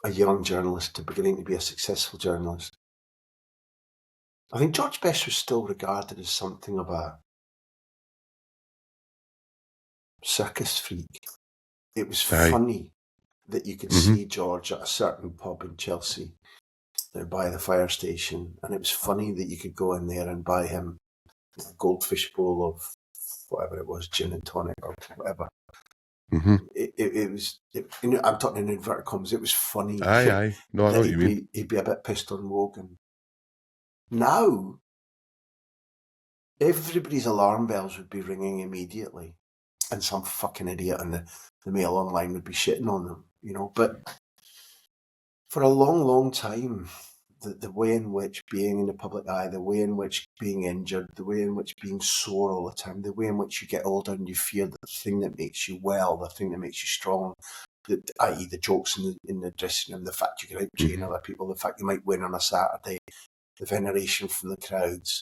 young journalist to beginning to be a successful journalist. I think George Best was still regarded as something of a circus freak. It was funny that you could see George at a certain pub in Chelsea by the fire station, and it was funny that you could go in there and buy him a goldfish bowl of whatever it was, gin and tonic or whatever. It was, I'm talking in inverted commas, it was funny. No, I know what you mean. He'd be a bit pissed on Wogan. Now, everybody's alarm bells would be ringing immediately, and some fucking idiot on the Mail Online would be shitting on them, But for a long, long time, the way in which being in the public eye, the way in which being injured, the way in which being sore all the time, the way in which you get older and you fear that the thing that makes you well, the thing that makes you strong, i.e. the jokes in the dressing room, the fact you can out-train other people, the fact you might win on a Saturday, the veneration from the crowds.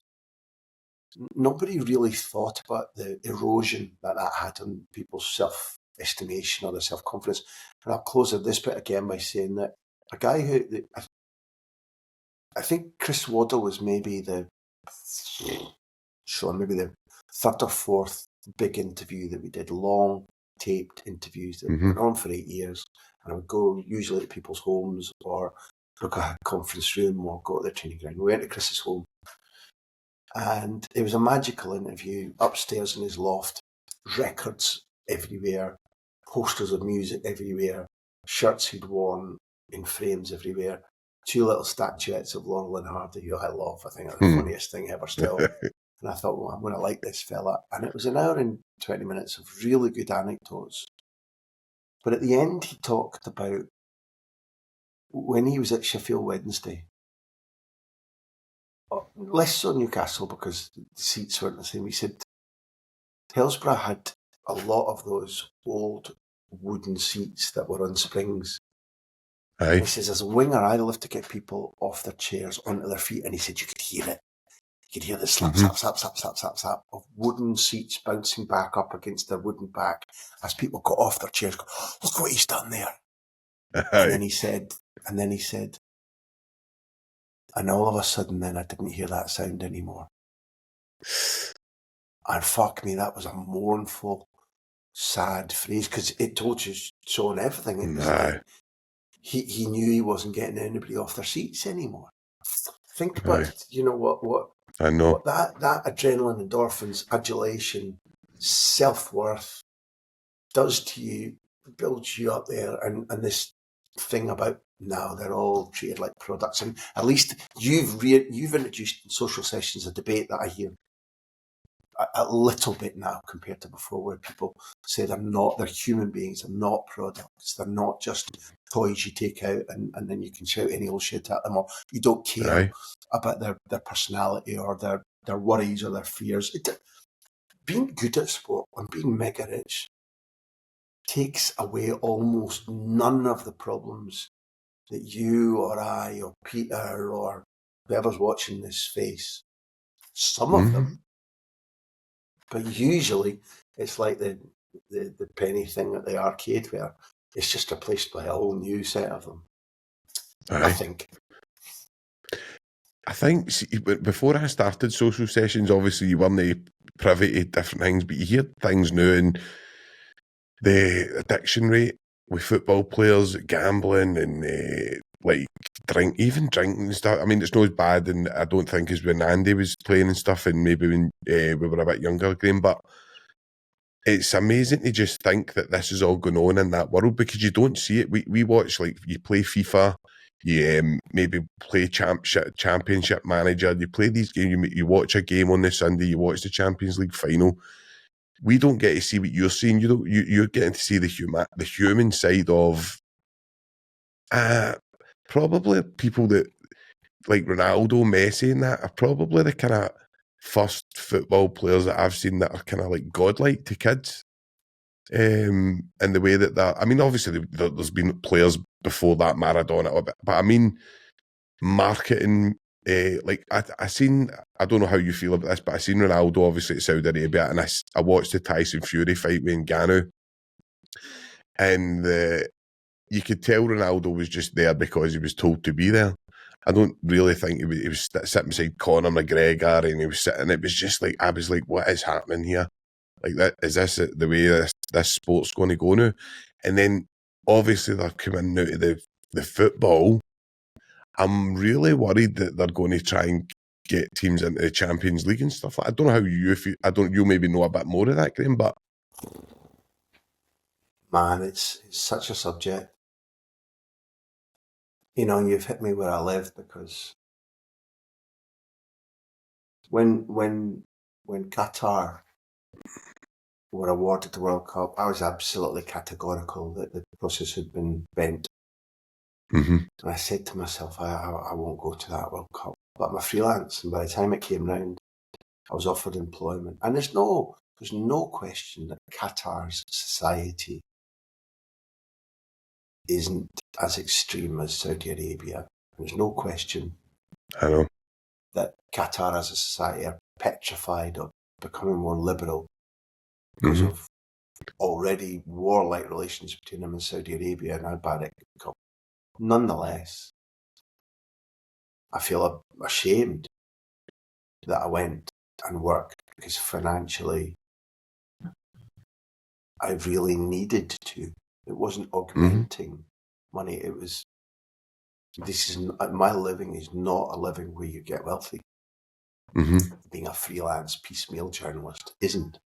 Nobody really thought about the erosion that had on people's self-estimation or their self-confidence. And I'll close this bit again by saying that a guy who... I think Chris Waddle was maybe the third or fourth big interview that we did, long taped interviews that went on for 8 years. And I would go usually to people's homes or book a conference room or go to their training ground. We went to Chris's home. And it was a magical interview upstairs in his loft, records everywhere, posters of music everywhere, shirts he'd worn in frames everywhere. 2 little statuettes of Laurel and Hardy, who I love. I think they're the funniest thing ever still. And I thought, well, I'm going to like this fella. And it was an hour and 20 minutes of really good anecdotes. But at the end, he talked about when he was at Sheffield Wednesday. Less so Newcastle because the seats weren't the same. He said Hillsborough had a lot of those old wooden seats that were on springs. Aye. And he says, as a winger, I love to get people off their chairs onto their feet. And he said, you could hear it. You could hear the slap, slap, slap, slap, slap, slap, slap of wooden seats bouncing back up against their wooden back as people got off their chairs. Go, look what he's done there. Aye. And then he said, and all of a sudden then I didn't hear that sound anymore. And fuck me, that was a mournful, sad phrase, because it told you so on everything. It was like he knew he wasn't getting anybody off their seats anymore. Think about it, you know what I know. What that adrenaline, endorphins, adulation, self-worth does to you, builds you up there, and this thing about now they're all treated like products. And at least you've introduced in social sessions a debate that I hear a little bit now compared to before, where people say they're human beings, they're not products, they're not just toys you take out and then you can shout any old shit at them, or you don't care about their personality or their worries or their fears. Being good at sport and being mega rich takes away almost none of the problems that you or I or Peter or whoever's watching this face. Some of them, but usually it's like the penny thing at the arcade where it's just replaced by a whole new set of them. I think. See, before I started social sessions, obviously you weren't privy to different things, but you hear things now, and the addiction rate with football players, gambling, and like drinking and stuff. I mean, it's not as bad, and I don't think as when Andy was playing and stuff, and maybe when we were a bit younger, Graham. But it's amazing to just think that this is all going on in that world, because you don't see it. We watch, like, you play FIFA, you maybe play Championship Manager, you play these games, you watch a game on the Sunday, you watch the Champions League final. We don't get to see what you're seeing. You're getting to see the human side of probably people that like Ronaldo, Messi, and that are probably the kind of first football players that I've seen that are kind of like godlike to kids. And the way that I mean, obviously there's been players before that, Maradona, but I mean, marketing. Like I seen, I don't know how you feel about this, but I seen Ronaldo obviously at Saudi Arabia, and I watched the Tyson Fury fight with Ngannou, and you could tell Ronaldo was just there because he was told to be there. I don't really think he was sitting beside Conor McGregor, and he was sitting. It was just like, I was like, what is happening here? Like, that is this the way this sport's going to go now? And then obviously they're coming out of the football. I'm really worried that they're going to try and get teams into the Champions League and stuff. I don't know how you feel. You maybe know a bit more of that, Graham, but man, it's such a subject. You know, you've hit me where I live, because when Qatar were awarded the World Cup, I was absolutely categorical that the process had been bent. And I said to myself, I won't go to that World Cup. But I'm a freelance, and by the time it came round, I was offered employment. And there's no question that Qatar's society isn't as extreme as Saudi Arabia. There's no question that Qatar as a society are petrified of becoming more liberal because of already warlike relations between them and Saudi Arabia and how bad it could become. Nonetheless, I feel ashamed that I went and worked, because financially I really needed to. It wasn't augmenting money. It was, my living is not a living where you get wealthy. Being a freelance piecemeal journalist isn't.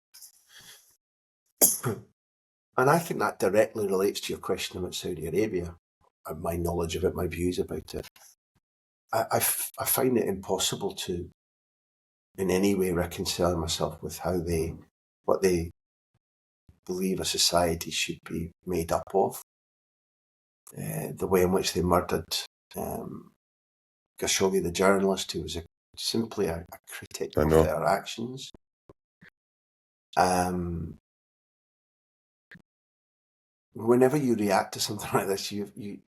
And I think that directly relates to your question about Saudi Arabia, and my knowledge of it, my views about it. I find it impossible to in any way reconcile myself with what they believe a society should be made up of. The way in which they murdered Khashoggi, the journalist, who was simply a critic of their actions. whenever you react to something like this, you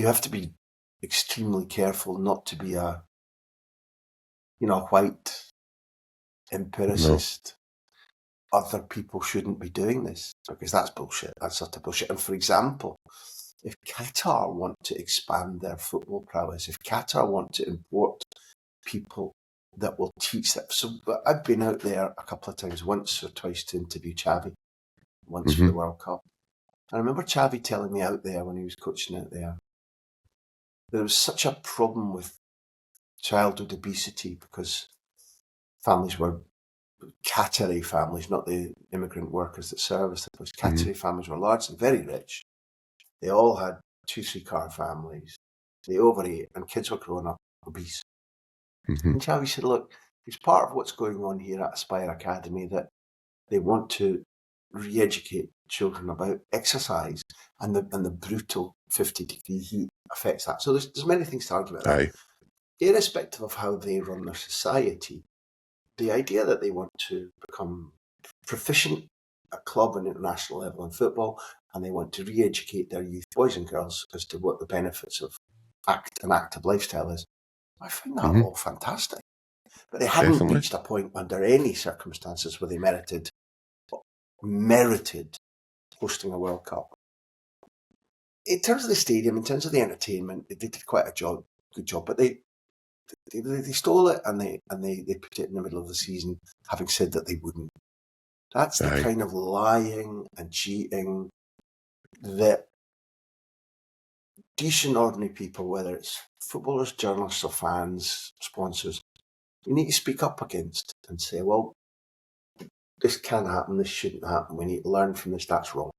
have to be extremely careful not to be a white empiricist. Other people shouldn't be doing this because that's bullshit. That's utter bullshit. And for example, if Qatar want to expand their football prowess, if Qatar want to import people that will teach them. So I've been out there a couple of times, once or twice, to interview Xavi, once for the World Cup. I remember Xavi telling me out there when he was coaching out there, there was such a problem with childhood obesity because families were Qatari families, not the immigrant workers that serviced the place. Qatari families were large and very rich. They all had 2-3 car families. They overate and kids were growing up obese. And Xavi said, look, it's part of what's going on here at Aspire Academy that they want to re-educate children about exercise and the brutal 50-degree heat affects that. So there's many things to argue about that. Irrespective of how they run their society, the idea that they want to become proficient at club and international level in football, and they want to re-educate their youth, boys and girls, as to what the benefits of an active lifestyle is, I find that all fantastic. But they hadn't reached a point under any circumstances where they merited hosting a World Cup. In terms of the stadium, in terms of the entertainment, they did quite a good job, but they stole it and they put it in the middle of the season, having said that they wouldn't. That's the kind of lying and cheating that decent, ordinary people, whether it's footballers, journalists or fans, sponsors, we need to speak up against and say, well, this can happen, this shouldn't happen, we need to learn from this, that's wrong.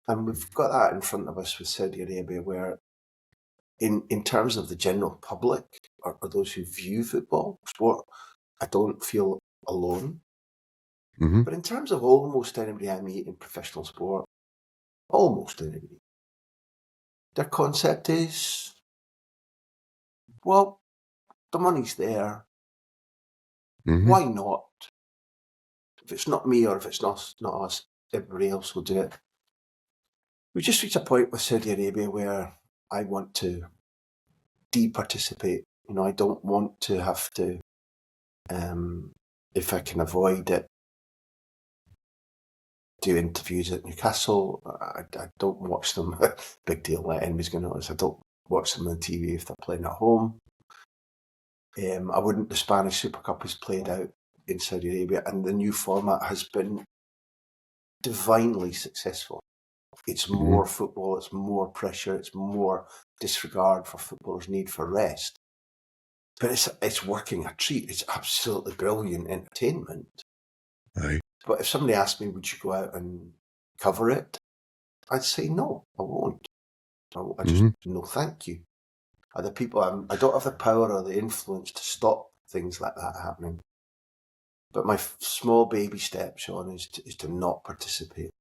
And we've got that in front of us with Saudi Arabia, where in terms of the general public or those who view football sport, I don't feel alone. But in terms of almost anybody I meet in professional sport, almost anybody, their concept is, well, the money's there. Why not? If it's not me or if it's not us, everybody else will do it. We just reached a point with Saudi Arabia where I want to de-participate. I don't want to have to, if I can avoid it, do interviews at Newcastle. I don't watch them. Big deal, let enemies go notice. I don't watch them on TV if they're playing at home. I wouldn't. The Spanish Super Cup is played out in Saudi Arabia, and the new format has been divinely successful. It's more football, it's more pressure, it's more disregard for footballers' need for rest. But it's working a treat. It's absolutely brilliant entertainment. But if somebody asked me, would you go out and cover it? I'd say no, I won't. I just, no thank you. The people, I don't have the power or the influence to stop things like that happening. But my small baby step, Sean, is to not participate.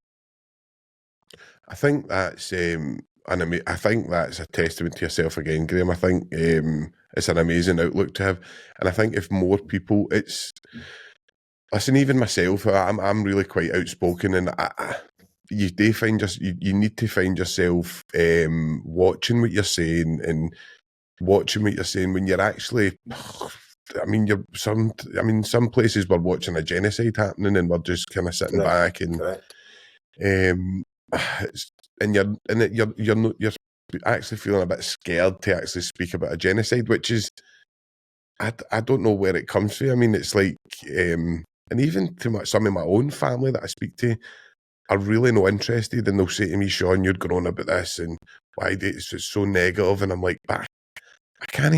I think that's I think that's a testament to yourself again, Graham. I think it's an amazing outlook to have, and I think if more people, listen, even myself, I'm really quite outspoken, and you need to find yourself watching what you're saying and watching what you're saying when you're actually. Some places we're watching a genocide happening, and we're just kind of sitting back and. And you're actually feeling a bit scared to actually speak about a genocide, which is I don't know where it comes from. I mean, it's like, and even to some of my own family that I speak to are really not interested, and they'll say to me, "Sean, you're going on about this, and why it's so negative?" And I'm like, "But I can't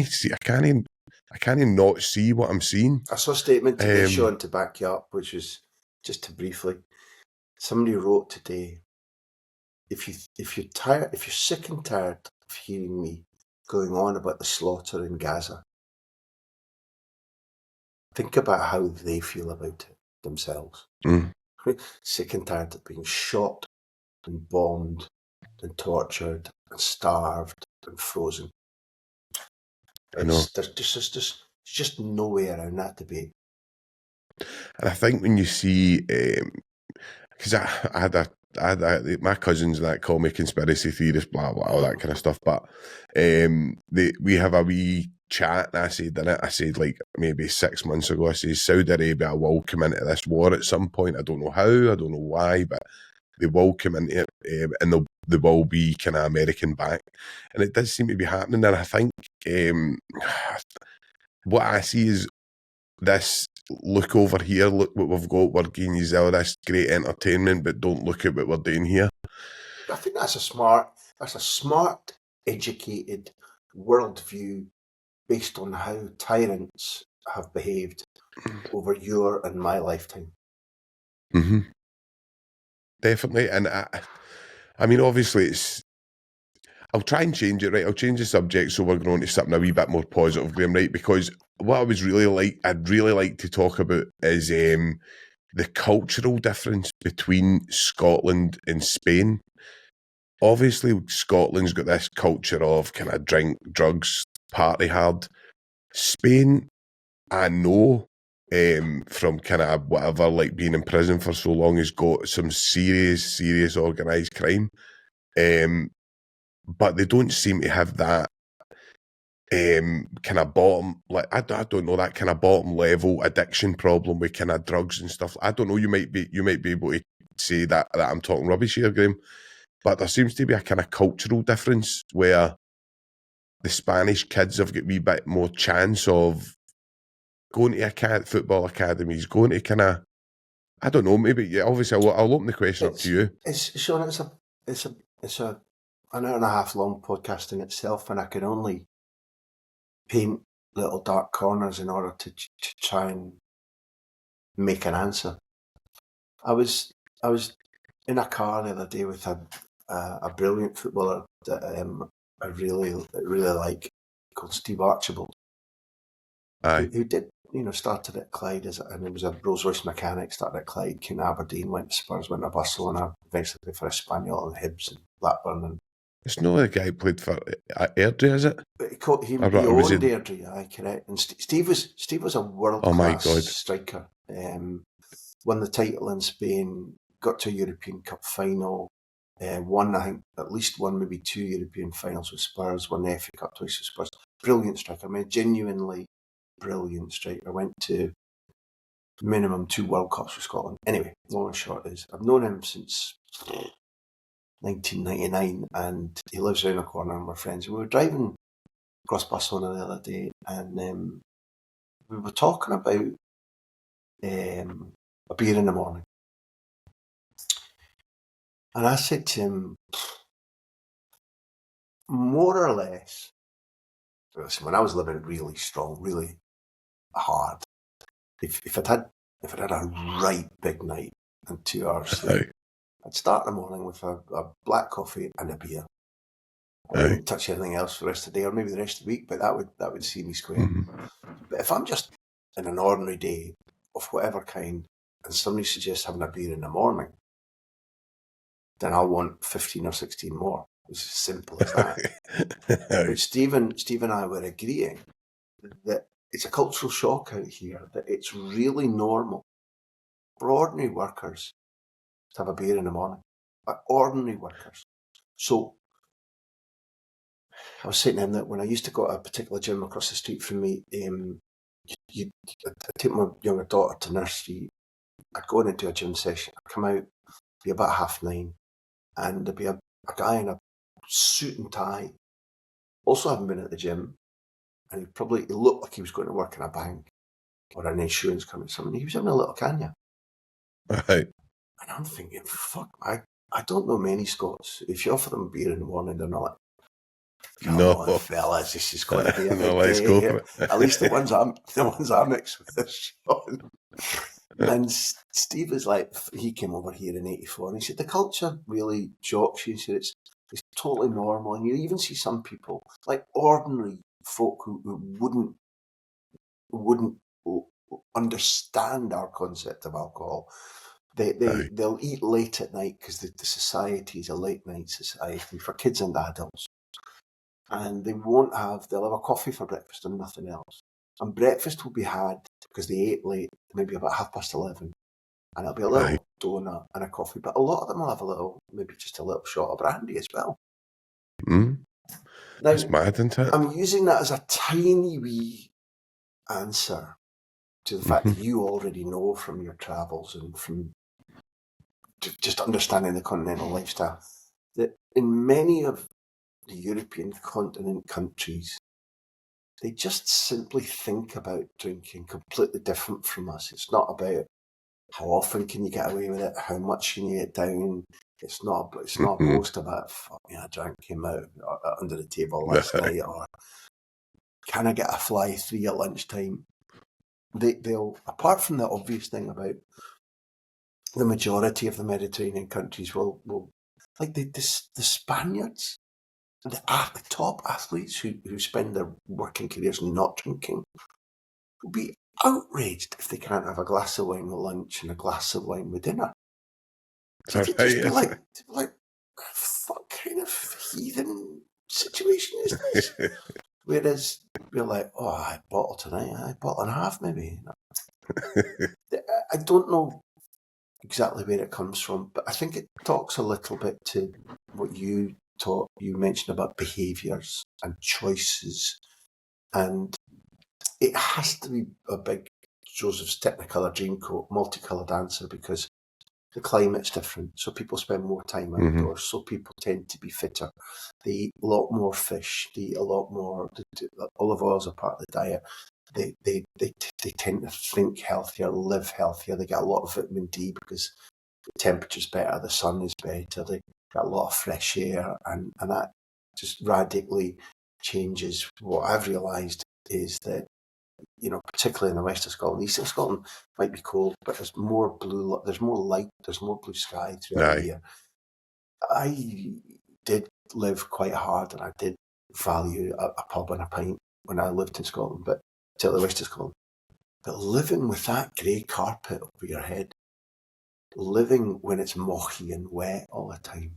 not see what I'm seeing." I saw a statement today, Sean, to back you up, which is just to briefly. Somebody wrote today, if you're tired, if you're sick and tired of hearing me going on about the slaughter in Gaza, think about how they feel about it themselves. Sick and tired of being shot and bombed and tortured and starved and frozen. There's just no way around that debate. And I think when you see, because my cousins that call me conspiracy theorist, blah blah, all that kind of stuff. But we have a wee chat, and I said like maybe 6 months ago, I said Saudi Arabia will come into this war at some point. I don't know how, I don't know why, but they will come into it, and they will be kind of American backed, and it does seem to be happening. And I think what I see is this: look over here, look what we've got, we're giving you all this great entertainment, but don't look at what we're doing here. I think that's a smart, educated worldview based on how tyrants have behaved over your and my lifetime. Mm-hmm. Definitely. And I mean, obviously I'll try and change it, right? I'll change the subject so we're going to something a wee bit more positive, Graham, right? Because what I'd really like to talk about is the cultural difference between Scotland and Spain. Obviously, Scotland's got this culture of kind of drink, drugs, party hard. Spain, I know from kind of whatever, like being in prison for so long, has got some serious organised crime. But they don't seem to have that kind of bottom, like I don't know, that kind of bottom level addiction problem with kind of drugs and stuff. I don't know. You might be able to say that I'm talking rubbish here, Graham. But there seems to be a kind of cultural difference where the Spanish kids have got a wee bit more chance of going to football academies, going to kind of, I don't know, maybe, yeah, obviously I'll open the question up to you. Sean, it's a an hour and a half long podcast in itself, and I can only paint little dark corners in order to try and make an answer. I was in a car the other day with a brilliant footballer that I really like, called Steve Archibald. Aye. Who did, started at Clyde and he was a Rolls Royce mechanic, started at Clyde, came to Aberdeen, went to Spurs, went to Barcelona, eventually for Espanyol and Hibs and Blackburn. And It's not the guy who played for Airdrie, is it? he owned Airdrie, aye, correct. And Steve was a world-class striker. Won the title in Spain, got to a European Cup final, won, I think, at least one, maybe two European finals with Spurs, won the FA Cup twice with Spurs. Brilliant striker. I mean, genuinely brilliant striker. Went to minimum 2 World Cups with Scotland. Anyway, long and short is, I've known him since 1999, and he lives around the corner and we're friends. We were driving across Barcelona the other day, and we were talking about a beer in the morning. And I said to him, more or less, listen, when I was living really strong, really hard, if I'd had a right big night and 2 hours sleep, I'd start the morning with a black coffee and a beer. I wouldn't touch anything else for the rest of the day, or maybe the rest of the week, but that would see me square. Mm-hmm. But if I'm just in an ordinary day of whatever kind, and somebody suggests having a beer in the morning, then I'll want 15 or 16 more. It's as simple as that. But Steve and I were agreeing that it's a cultural shock out here, that it's really normal for ordinary workers to have a beer in the morning. Like ordinary workers. So I was saying to him that when I used to go to a particular gym across the street from me, I'd take my younger daughter to nursery, I'd go in and do a gym session, I'd come out, be about 9:30, and there'd be a guy in a suit and tie, also having been at the gym, and he looked like he was going to work in a bank or an insurance company or something. He was having a little canya. Right. And I'm thinking, fuck, I don't know many Scots. If you offer them a beer in the morning, they're not like, come on, fellas, this is going to be a big let's day go here. for it. At least the ones I mix with, Sean. And Steve was like, he came over here in '84, and he said the culture really shocks you. He said it's totally normal, and you even see some people, like ordinary folk who wouldn't understand our concept of alcohol. They'll eat late at night because the society is a late night society for kids and adults, and they'll have a coffee for breakfast and nothing else. And breakfast will be had because they ate late, maybe about 11:30. and it'll be a little donut and a coffee, but a lot of them will have maybe just a little shot of brandy as well. Mm. Now, It's mad, isn't it? I'm using that as a tiny wee answer to the fact that you already know from your travels and from just understanding the continental lifestyle that in many of the European continent countries, they just simply think about drinking completely different from us. It's not about how often can you get away with it, how much can you get down. It's not a boast about, fuck me, I drank him out under the table last night, or can I get a fly 3 at lunchtime? They'll, apart from the obvious thing about the majority of the Mediterranean countries will like the Spaniards, the top athletes who spend their working careers not drinking, will be outraged if they can't have a glass of wine with lunch and a glass of wine with dinner. They'd just be like, what kind of heathen situation is this? Whereas we're like, oh, I had a bottle tonight, a bottle and a half maybe. I don't know exactly where it comes from, but I think it talks a little bit to what you mentioned about behaviours and choices, and it has to be a big Joseph's Technicolor Dreamcoat multicoloured answer because the climate's different, so people spend more time outdoors, so people tend to be fitter. They eat a lot more fish, they eat a lot more, olive oils are part of the diet. They tend to think healthier, live healthier. They get a lot of vitamin D because the temperature's better, the sun is better, they get a lot of fresh air, and that just radically changes. What I've realised is that, particularly in the west of Scotland, east of Scotland might be cold, but there's more there's more light, there's more blue sky throughout the year. I did live quite hard, and I did value a pub and a pint when I lived in Scotland, but to the west of Scotland. But living with that grey carpet over your head, living when it's mochy and wet all the time,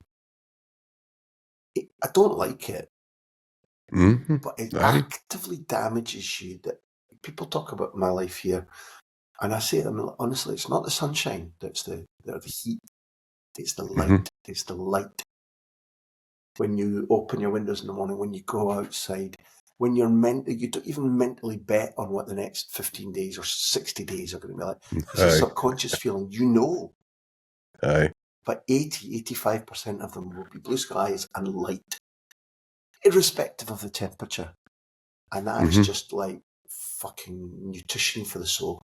I don't like it. But it actively damages you. That people talk about my life here, and I say to them, honestly, it's not the sunshine that's the heat, it's the light. It's the light. When you open your windows in the morning, when you go outside, when you don't even mentally bet on what the next 15 days or 60 days are going to be like. It's a subconscious feeling, But 85% of them will be blue skies and light, irrespective of the temperature. And that's just like fucking nutrition for the soul.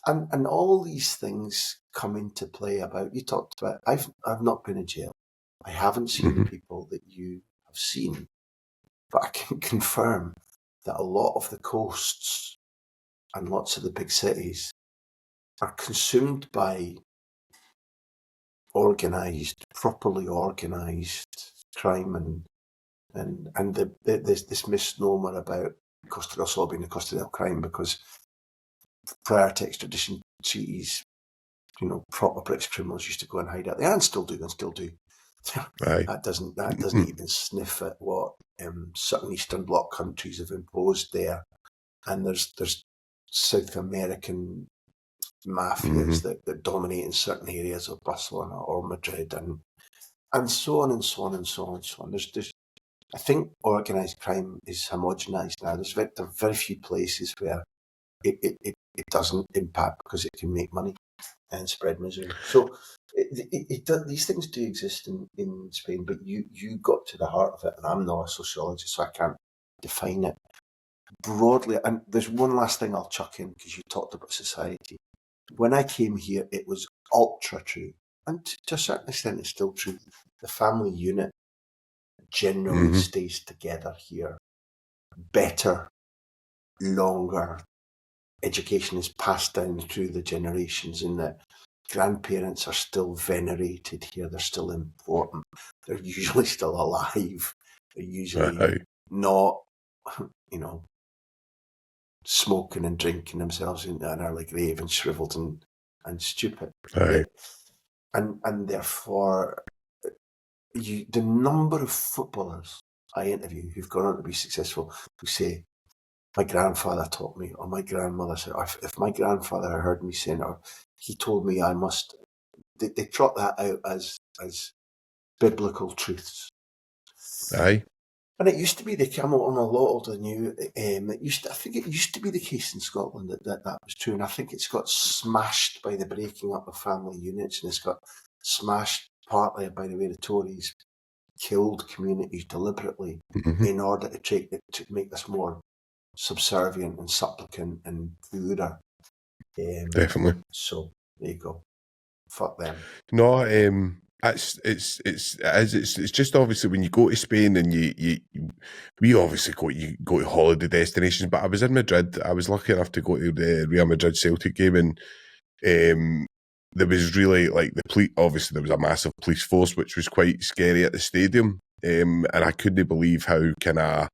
And all these things come into play about, you talked about, I've not been in jail. I haven't seen the people that you have seen, but I can confirm that a lot of the coasts and lots of the big cities are consumed by properly organised crime and this misnomer about Costa del Sol being the Costa del Crime, because prior to extradition treaties, proper British criminals used to go and hide out there, and still do. That doesn't even sniff at what certain Eastern Bloc countries have imposed there, and there's South American mafias that dominate in certain areas of Barcelona or Madrid, and so on and so on and so on and so on. There's I think organised crime is homogenised now. There are very few places where it doesn't impact because it can make money and spread misery. So these things do exist in Spain, but you got to the heart of it, and I'm not a sociologist, so I can't define it broadly. And there's one last thing I'll chuck in, because you talked about society. When I came here, it was ultra true, and to a certain extent it's still true. The family unit generally stays together here better, longer. Education is passed down through the generations, in that grandparents are still venerated here. They're still important. They're usually still alive. They're usually not, smoking and drinking themselves into an early grave and shriveled and stupid. And therefore, the number of footballers I interview who've gone on to be successful, who say, my grandfather taught me, or my grandmother said, if my grandfather had heard me saying, or he told me I must. They trot that out as biblical truths. Aye. And it used to be the I'm a lot older than you. I think it used to be the case in Scotland that was true, and I think it's got smashed by the breaking up of family units, and it's got smashed partly by the way the Tories killed communities deliberately in order to make us more subservient and supplicant and poorer. Definitely. So there you go. Fuck them. No, it's just obviously when you go to Spain and we obviously go to holiday destinations. But I was in Madrid. I was lucky enough to go to the Real Madrid Celtic game, and there was really like obviously there was a massive police force, which was quite scary at the stadium. And I couldn't believe how kind of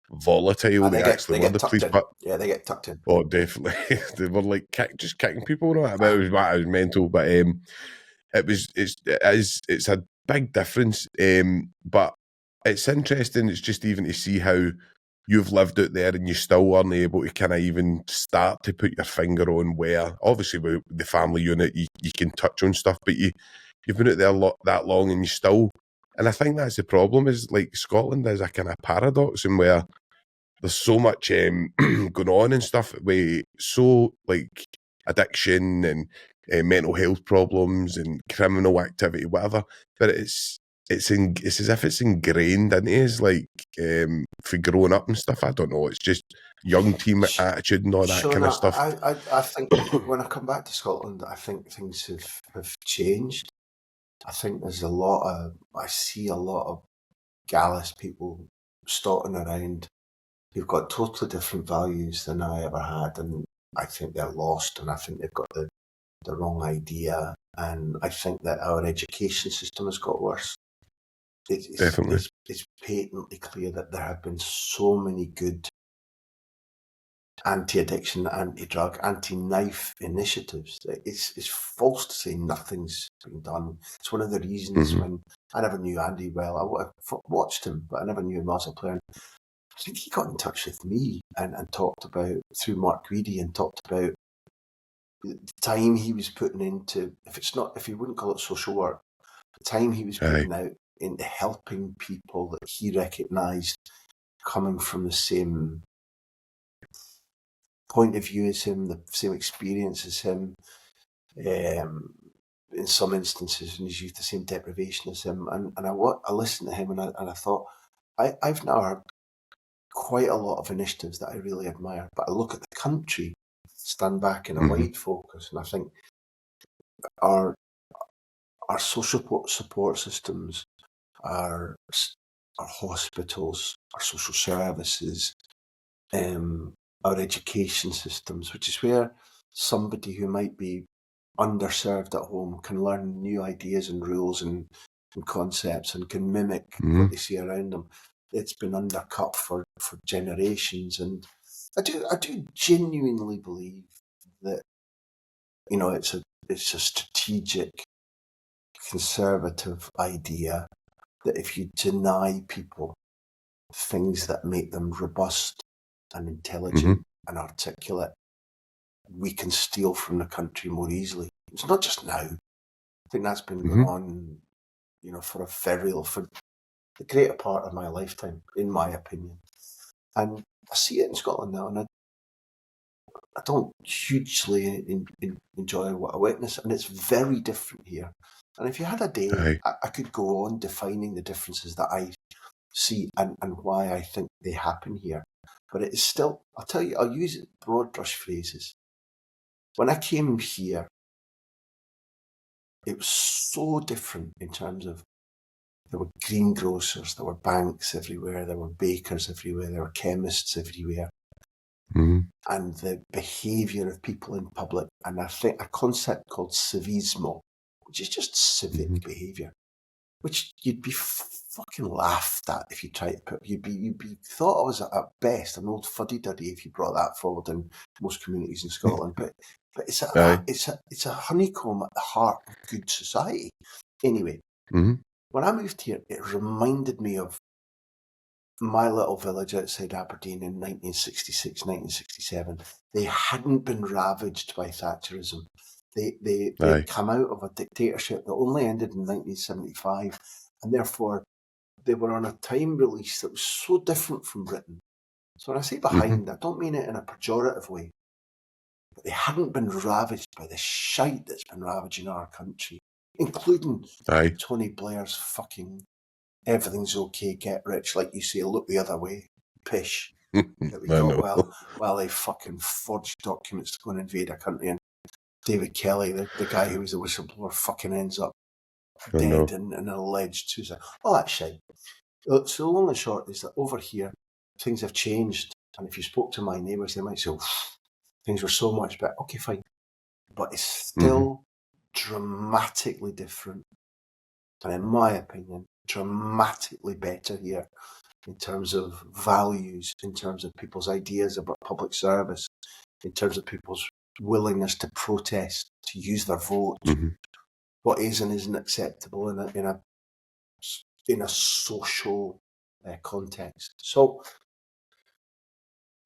volatile they actually were. The police, but yeah, they get tucked in. Oh, definitely, they were like just kicking people. No, it was mental, but it's a big difference. But it's interesting. It's just even to see how you've lived out there and you still aren't able to kind of even start to put your finger on where. Obviously, with the family unit, you can touch on stuff, but you've been out there that long and you still. And I think that's the problem. Is like Scotland is a kind of paradox in where there's so much going on and stuff. We so like addiction and mental health problems and criminal activity, whatever. But it's as if it's ingrained in us, like for growing up and stuff. I don't know. It's just young team attitude and all that kind of stuff. I think when I come back to Scotland, I think things have changed. I think there's I see a lot of gallus people starting around who've got totally different values than I ever had, and I think they're lost, and I think they've got the wrong idea, and I think that our education system has got worse. Definitely. It's patently clear that there have been so many good anti-addiction, anti-drug, anti-knife initiatives. It's false to say nothing's been done. It's one of the reasons when I never knew Andy well. I watched him, but I never knew him as a player. I think he got in touch with me and talked about, through Mark Greedy, and talked about the time he was putting into, if he wouldn't call it social work, the time he was putting out into helping people that he recognised coming from the same point of view as him, the same experience as him, in some instances in his youth, the same deprivation as him. And I listened to him and I thought, I've now heard quite a lot of initiatives that I really admire, but I look at the country, stand back in a wide focus, and I think our social support systems, our hospitals, our social services, our education systems, which is where somebody who might be underserved at home can learn new ideas and rules and concepts and can mimic what they see around them. It's been undercut for generations, and I do genuinely believe that it's a strategic conservative idea that if you deny people things that make them robust and intelligent and articulate, we can steal from the country more easily. It's not just now. I think that's been going on, for the greater part of my lifetime, in my opinion. And I see it in Scotland now, and I don't hugely enjoy what I witness, and it's very different here. And if you had a day, I could go on defining the differences that I see and why I think they happen here. But it is still, I'll use broad brush phrases. When I came here, it was so different in terms of there were greengrocers, there were banks everywhere, there were bakers everywhere, there were chemists everywhere. And the behaviour of people in public, and I think a concept called civismo, which is just civic behaviour, which you'd be fucking laughed at if you tried to put. You'd be thought I was at best an old fuddy-duddy if you brought that forward in most communities in Scotland. But it's a honeycomb at the heart of good society. Anyway, when I moved here, it reminded me of my little village outside Aberdeen in 1966, 1967. They hadn't been ravaged by Thatcherism. They'd come out of a dictatorship that only ended in 1975, and therefore they were on a time release that was so different from Britain. So when I say behind, I don't mean it in a pejorative way, but they hadn't been ravaged by the shite that's been ravaging our country, including Tony Blair's fucking everything's okay, get rich, like you say, look the other way, pish. That we got while they fucking forged documents to go and invade a country, and David Kelly, the guy who was the whistleblower, fucking ends up dead in an alleged suicide. All that shit. So the long and short is that over here, things have changed. And if you spoke to my neighbours, they might say, things were so much better. Okay, fine. But it's still dramatically different. And in my opinion, dramatically better here in terms of values, in terms of people's ideas about public service, in terms of people's willingness to protest, to use their vote, what is and isn't acceptable in a social context. So,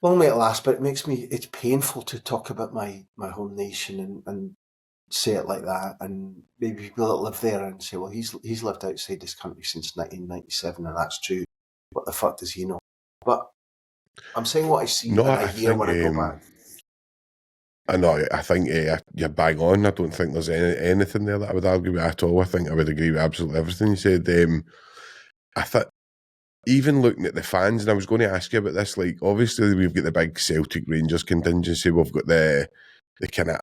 long may it last, but it's painful to talk about my home nation and say it like that, and maybe people that live there and say, well, he's lived outside this country since 1997, and that's true. What the fuck does he know? But I'm saying what I see and I hear when I go back. I know, I think you're bang on. I don't think there's anything there that I would argue with at all. I think I would agree with absolutely everything you said. I thought, even looking at the fans, and I was going to ask you about this, like, obviously we've got the big Celtic Rangers contingency, we've got the kind of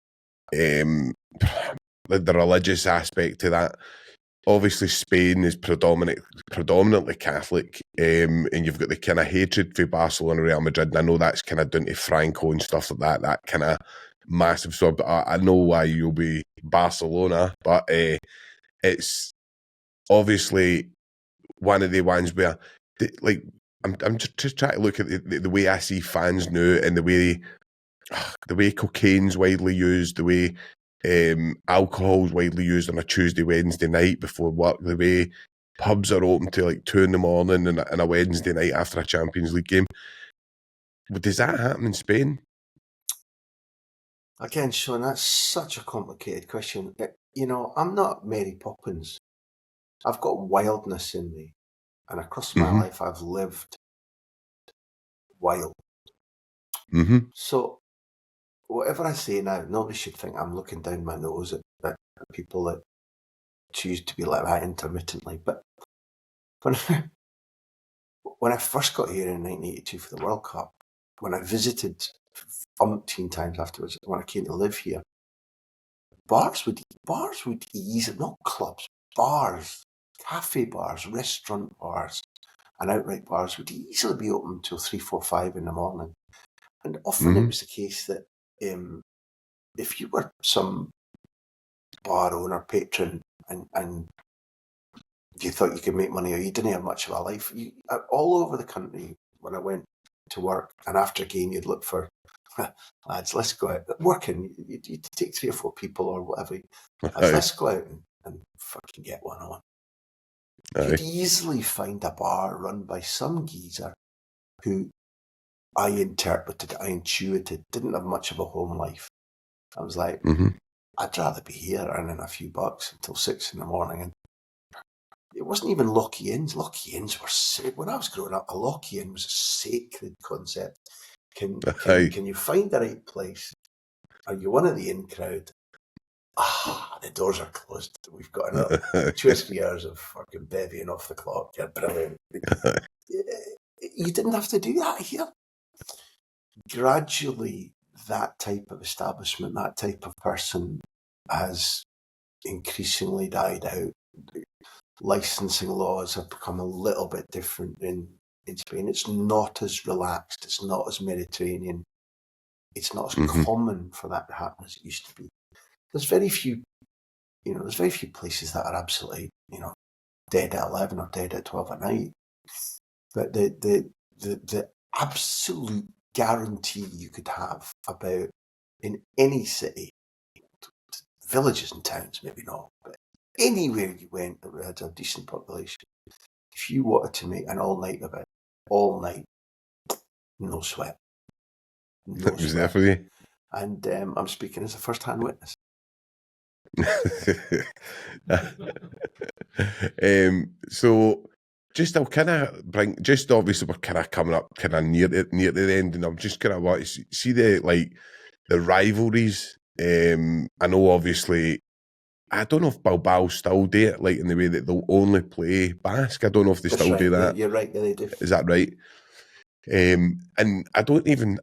the religious aspect to that. Obviously Spain is predominantly Catholic, and you've got the kind of hatred for Barcelona, Real Madrid, and I know that's kind of down to Franco and stuff like that kind of massive sort. But I know why you'll be Barcelona, but it's obviously one of the ones where, like, I'm just trying to look at the way I see fans now, and the way cocaine's widely used, the way alcohol's widely used on a Tuesday, Wednesday night before work, the way pubs are open till like 2 a.m. and a Wednesday night after a Champions League game. Does that happen in Spain? Again, Sean, that's such a complicated question. I'm not Mary Poppins. I've got wildness in me, and across my life I've lived wild. So whatever I say now, nobody should think I'm looking down my nose at people that choose to be like that intermittently. But when I first got here in 1982 for the World Cup, when I visited umpteen times afterwards, when I came to live here, bars would ease, not clubs, bars, cafe bars, restaurant bars, and outright bars would easily be open till 3, 4, 5 in the morning. And often it was the case that if you were some bar owner, patron, and you thought you could make money, or you didn't have much of a life, all over the country, when I went to work, and after a game, you'd look for, lads, let's go out. Working, you'd take 3 or 4 people or whatever. Let's go out and fucking get one on. You could easily find a bar run by some geezer who I intuited, didn't have much of a home life. I was like, I'd rather be here earning a few bucks until 6 in the morning. And it wasn't even Locky Inns. Locky Inns were when I was growing up, a Locky Inn was a sacred concept. Can you find the right place? Are you one of the in crowd? The doors are closed. We've got another 2 or 3 hours of fucking bevying off the clock. You're brilliant. You didn't have to do that here. Gradually, that type of establishment, that type of person has increasingly died out. Licensing laws have become a little bit different in Spain. It's not as relaxed. It's not as Mediterranean. It's not as common for that to happen as it used to be. There's very few places that are absolutely, dead at 11 or dead at 12 at night. But the absolute guarantee you could have about in any city, villages and towns, maybe not, but anywhere you went that had a decent population, if you wanted to make an all-night of it, all night, no sweat. No sweat. There for you. And I'm speaking as a first-hand witness. So just I'll kind of bring, just obviously we're kind of coming up kind of near the end, and I'm just kind of want to see the rivalries. I know obviously, I don't know if Bilbao still do it like in the way that they'll only play Basque. I don't know if they That's still right. do that. You're right. Yeah, they do. Is that right? And I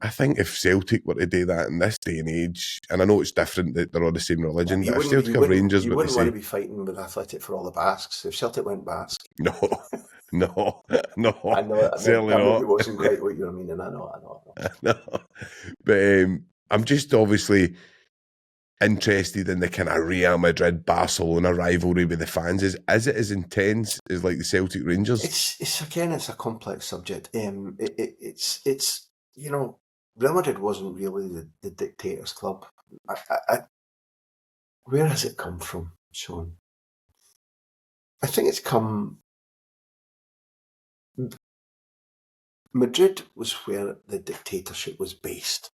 think if Celtic were to do that in this day and age, and I know it's different that they're all the same religion, You but if wouldn't, Celtic or Rangers you were to wouldn't want say, to be fighting with Athletic for all the Basques. If Celtic went Basque, no, no, no, I know certainly that maybe not. wasn't quite what you were meaning. I know. No. But I'm just obviously interested in the kind of Real Madrid Barcelona rivalry with the fans. Is it as intense as like the Celtic Rangers? It's again, it's a complex subject. It's Real Madrid wasn't really the dictators' club. Where has it come from, Sean? I think it's come. Madrid was where the dictatorship was based.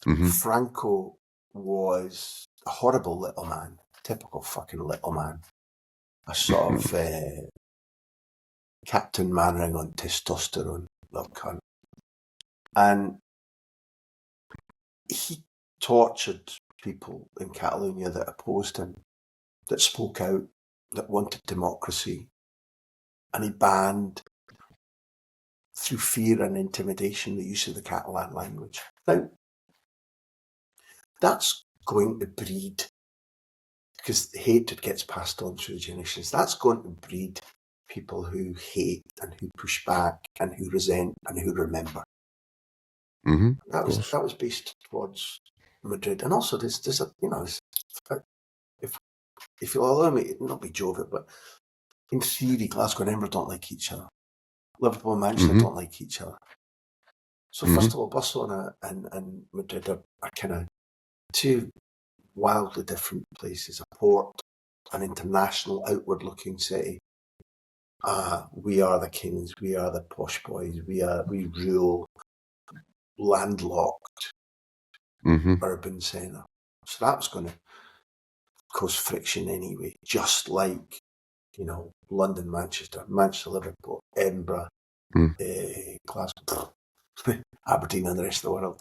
Mm-hmm. Franco was a horrible little man, typical fucking little man, a sort of Captain Mannering on testosterone, little cunt, and he tortured people in Catalonia that opposed him, that spoke out, that wanted democracy, and he banned, through fear and intimidation, the use of the Catalan language. Now, that's going to breed, because hatred gets passed on through the generations, that's going to breed people who hate and who push back and who resent and who remember. Mm-hmm. That was based towards Madrid, and also there's a if you'll allow me, not be jovial, but in theory, Glasgow and Edinburgh don't like each other. Liverpool and Manchester don't like each other. So first of all, Barcelona and Madrid are kind of two wildly different places. A port, an international, outward-looking city. We are the kings. We are the posh boys. We rule. Landlocked urban centre. So that was going to cause friction anyway. Just like London, Manchester, Liverpool, Edinburgh, Glasgow, Aberdeen, and the rest of the world.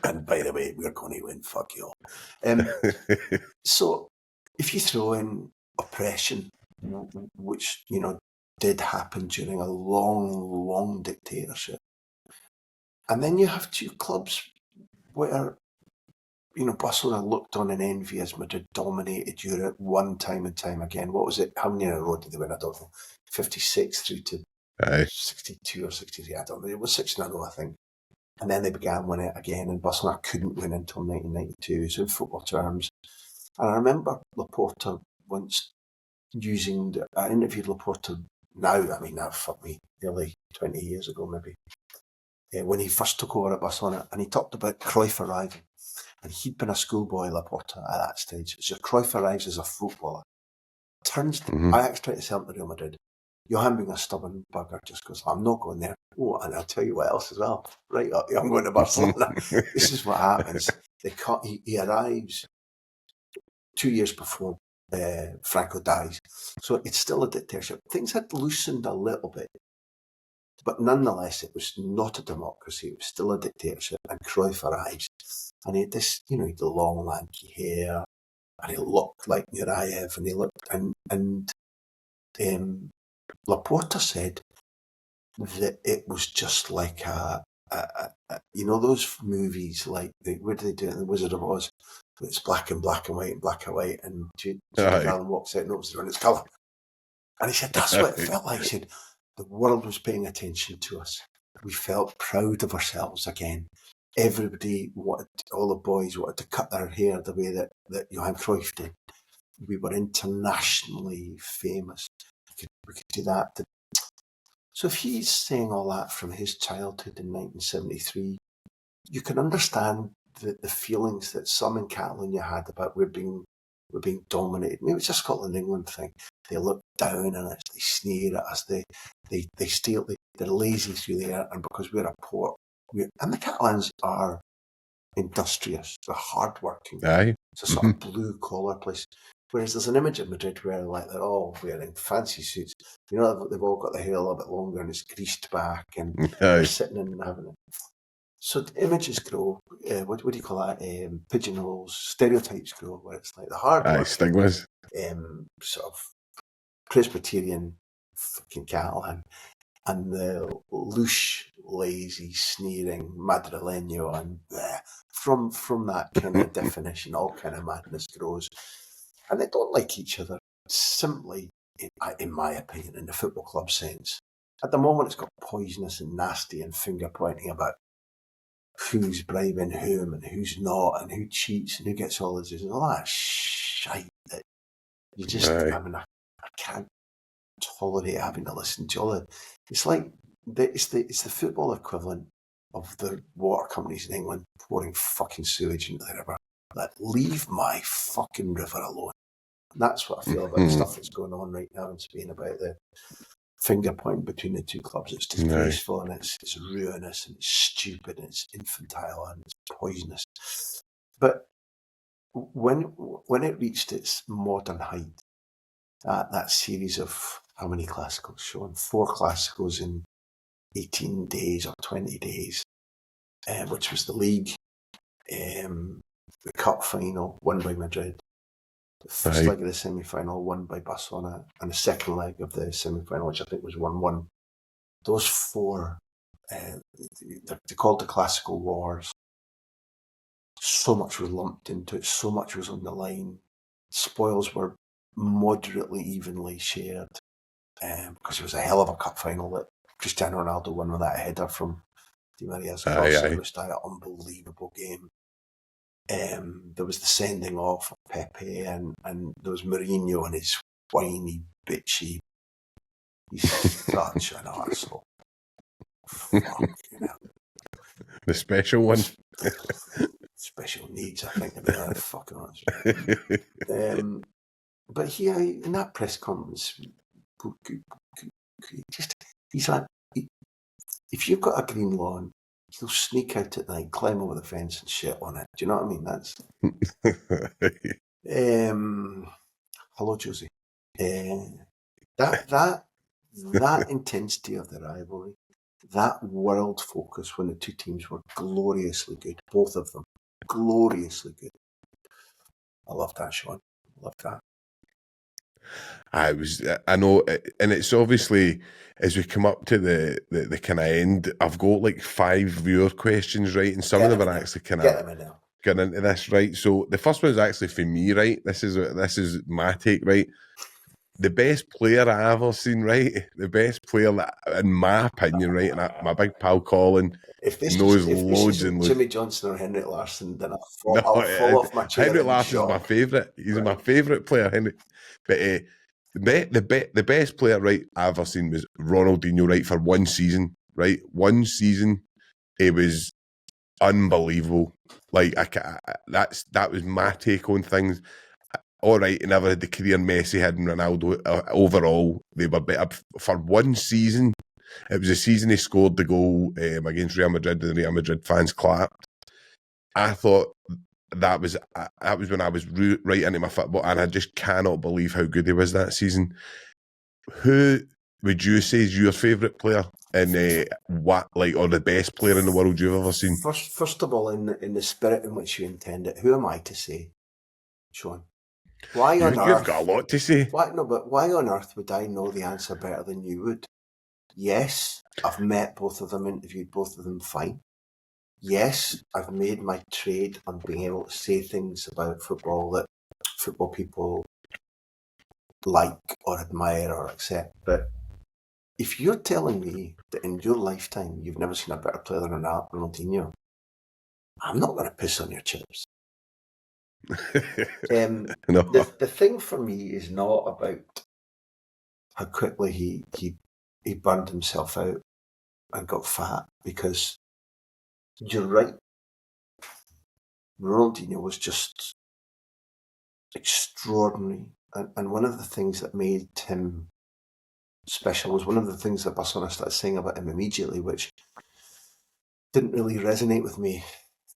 and by the way, we're going to win. Fuck you all. So if you throw in oppression, which did happen during a long dictatorship, and then you have two clubs where Barcelona looked on in envy as Madrid dominated Europe one time and time again. What was it? How many in a row did they win? I don't know. 56 through to 62 or 63. I don't know. It was 6 in a row, I think. And then they began winning it again, and Barcelona couldn't win until 1992. So in football terms, and I remember Laporta once I interviewed Laporta nearly 20 years ago, maybe, when he first took over at Barcelona, and he talked about Cruyff arriving. And he'd been a schoolboy, Laporta, at that stage. So Cruyff arrives as a footballer. Ajax tried to sell him to Real Madrid. Johan, being a stubborn bugger, just goes, I'm not going there. Oh, and I'll tell you what else as well. Right up, I'm going to Barcelona. This is what happens. He arrives 2 years before Franco dies. So it's still a dictatorship. Things had loosened a little bit. But nonetheless, it was not a democracy. It was still a dictatorship. And Cruyff arrives. And he had this, he had the long, lanky hair. And he looked like Nureyev. And he looked... And Laporta said that it was just like those movies like where do they do it in The Wizard of Oz? It's black and white and black and white, and Judy Garland walks out and opens the door and it's colour. And he said that's what it felt like. He said the world was paying attention to us. We felt proud of ourselves again. Everybody all the boys wanted to cut their hair the way that Johan Cruyff did. We were internationally famous. We could do that. So if he's saying all that from his childhood in 1973, you can understand the feelings that some in Catalonia had about we're being dominated. Maybe it's a Scotland England thing. They look down on us, they sneer at us, they steal, they're lazy through the air, and because we're a port, and the Catalans are industrious, they're hardworking. Aye. It's a sort of blue collar place. Whereas there's an image of Madrid where like they're all wearing fancy suits. You know, they've all got the hair a little bit longer and it's greased back, and they're Aye. sitting and having it. So the images grow. What do you call that? Pigeonholes, stereotypes grow, where it's like the hard Aye, work, stigmas. sort of Presbyterian fucking Catalan, and the louche, lazy, sneering Madrileño, and from that kind of definition, all kind of madness grows. And they don't like each other, simply, in my opinion, in the football club sense. At the moment, it's got poisonous and nasty and finger-pointing about who's bribing whom and who's not, and who cheats and who gets holidays and all that shite that you just, Aye. I mean, I can't tolerate having to listen to all that. It's like, it's the football equivalent of the water companies in England pouring fucking sewage into the river. Like, leave my fucking river alone. And that's what I feel about the stuff that's going on right now in Spain about the finger point between the two clubs. It's disgraceful and it's ruinous and it's stupid and it's infantile and it's poisonous. But when it reached its modern height, that series of how many classicals, Sean? 4 classicals in 18 days or 20 days, which was the league, the cup final won by Madrid, the first leg of the semi-final won by Barcelona, and the second leg of the semi-final, which I think was 1-1. Those 4, they're called the classical wars. So much was lumped into it, so much was on the line. Spoils were moderately evenly shared, because it was a hell of a cup final that Cristiano Ronaldo won with that header from Di Maria's cross. It was an unbelievable game. There was the sending off of Pepe, and there was Mourinho and his whiny, bitchy. He's such an arsehole. Fucking hell. The special one. Special needs, I think, to be honest. Fucking honest. But here, in that press conference, he's like, if you've got a green lawn, he'll sneak out at night, climb over the fence and shit on it. Do you know what I mean? That's hello, Josie. That intensity of the rivalry, that world focus when the two teams were gloriously good, both of them gloriously good. I love that, Sean. I love that. I know, and it's obviously, as we come up to the kind of end, I've got like 5 viewer questions, right? And some of them are actually kind of getting into this, right? So the first one is actually for me, right? This is my take, right? The best player I've ever seen, right? The best player that, in my opinion, right? And my big pal Colin knows loads and loads. Jimmy Johnson or Henrik Larsson, then I'll fall off my chair. Henrik Larsson's my favourite. He's my favourite player, Henrik. But the best player, right, I've ever seen was Ronaldinho, right, for 1 season, right? 1 season, it was unbelievable. Like that was my take on things. All right, he never had the career Messi had and Ronaldo. Overall, they were better for 1 season. It was a season he scored the goal against Real Madrid, and the Real Madrid fans clapped. I thought that was when I was right into my football, and I just cannot believe how good he was that season. Who would you say is your favourite player, and or the best player in the world you've ever seen? First of all, in the spirit in which you intend it, who am I to say, Sean? Why on earth? You've got a lot to say. Why on earth would I know the answer better than you would? Yes, I've met both of them, interviewed both of them, fine. Yes, I've made my trade on being able to say things about football that football people like or admire or accept. But if you're telling me that in your lifetime you've never seen a better player than Ronaldinho, I'm not going to piss on your chips. No. The thing for me is not about how quickly he burned himself out and got fat, because you're right. Ronaldinho was just extraordinary. And one of the things that made him special was one of the things that Barcelona started saying about him immediately, which didn't really resonate with me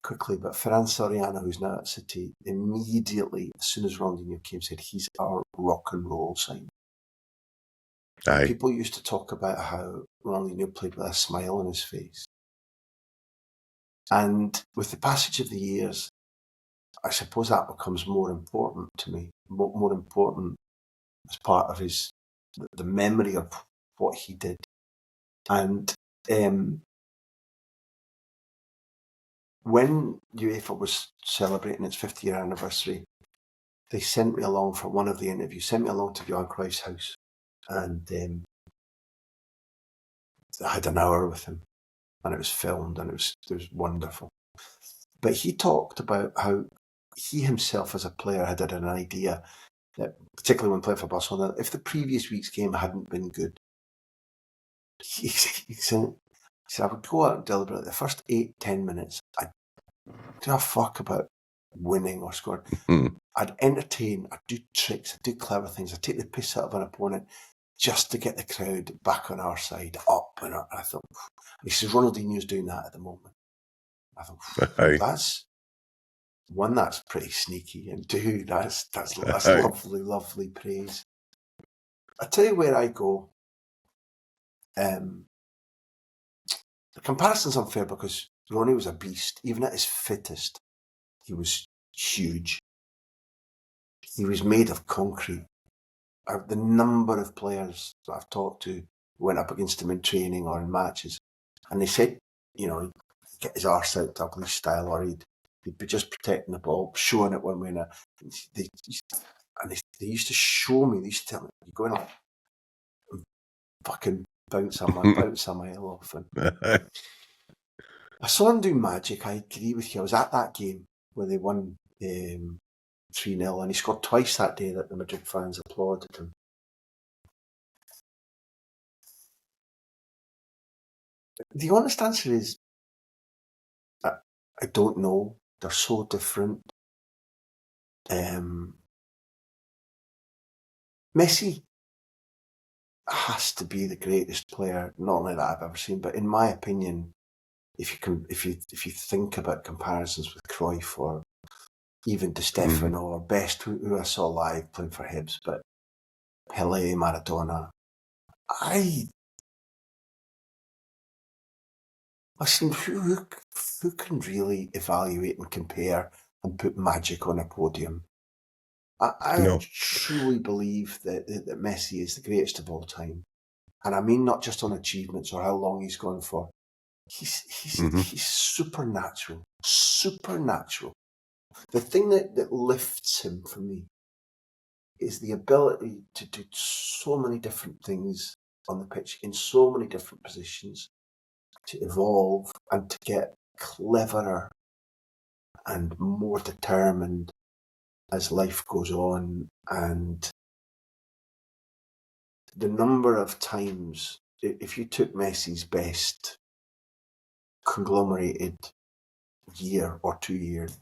quickly, but Ferran Soriano, who's now at City, immediately, as soon as Ronaldinho came, said he's our rock and roll sign. Aye. People used to talk about how Ronaldinho played with a smile on his face. And with the passage of the years, I suppose that becomes more important to me, more important as part of the memory of what he did. And when UEFA was celebrating its 50-year anniversary, they sent me along for one of the interviews, sent me along to Johan Cruyff's house, and I had an hour with him, and it was filmed, and it was wonderful. But he talked about how he himself as a player had an idea that, particularly when playing for Barcelona, if the previous week's game hadn't been good, he said, I would go out and deliberately, the first 8-10 minutes, I'd do a fuck about winning or scoring. I'd entertain, I'd do tricks, I'd do clever things, I'd take the piss out of an opponent just to get the crowd back on our side, up and up. And I thought, he says, Ronaldinho's doing that at the moment. I thought, that's pretty sneaky, and two, that's lovely, lovely praise. I tell you where I go. The comparison's unfair because Ronnie was a beast. Even at his fittest, he was huge. He was made of concrete. The number of players that I've talked to went up against him in training or in matches, and they said, he'd get his arse out to a police style, or he'd be just protecting the ball, showing it one way and they used to show me, they used to tell me, you're going to fucking bounce a mile off. And I saw him do magic. I agree with you. I was at that game where they won 3-0, and he scored twice that day that the Madrid fans applauded him. The honest answer is, I don't know. They're so different. Messi has to be the greatest player, not only that I've ever seen, but in my opinion, if you think about comparisons with Cruyff or even Di Stefano or Best, who I saw live playing for Hibs, but Pelé, Maradona, listen, who can really evaluate and compare and put magic on a podium? I truly believe that Messi is the greatest of all time. And I mean not just on achievements or how long he's gone for. He's supernatural. Supernatural. The thing that lifts him for me is the ability to do so many different things on the pitch in so many different positions, to evolve and to get cleverer and more determined as life goes on. And the number of times, if you took Messi's best conglomerated year or 2 years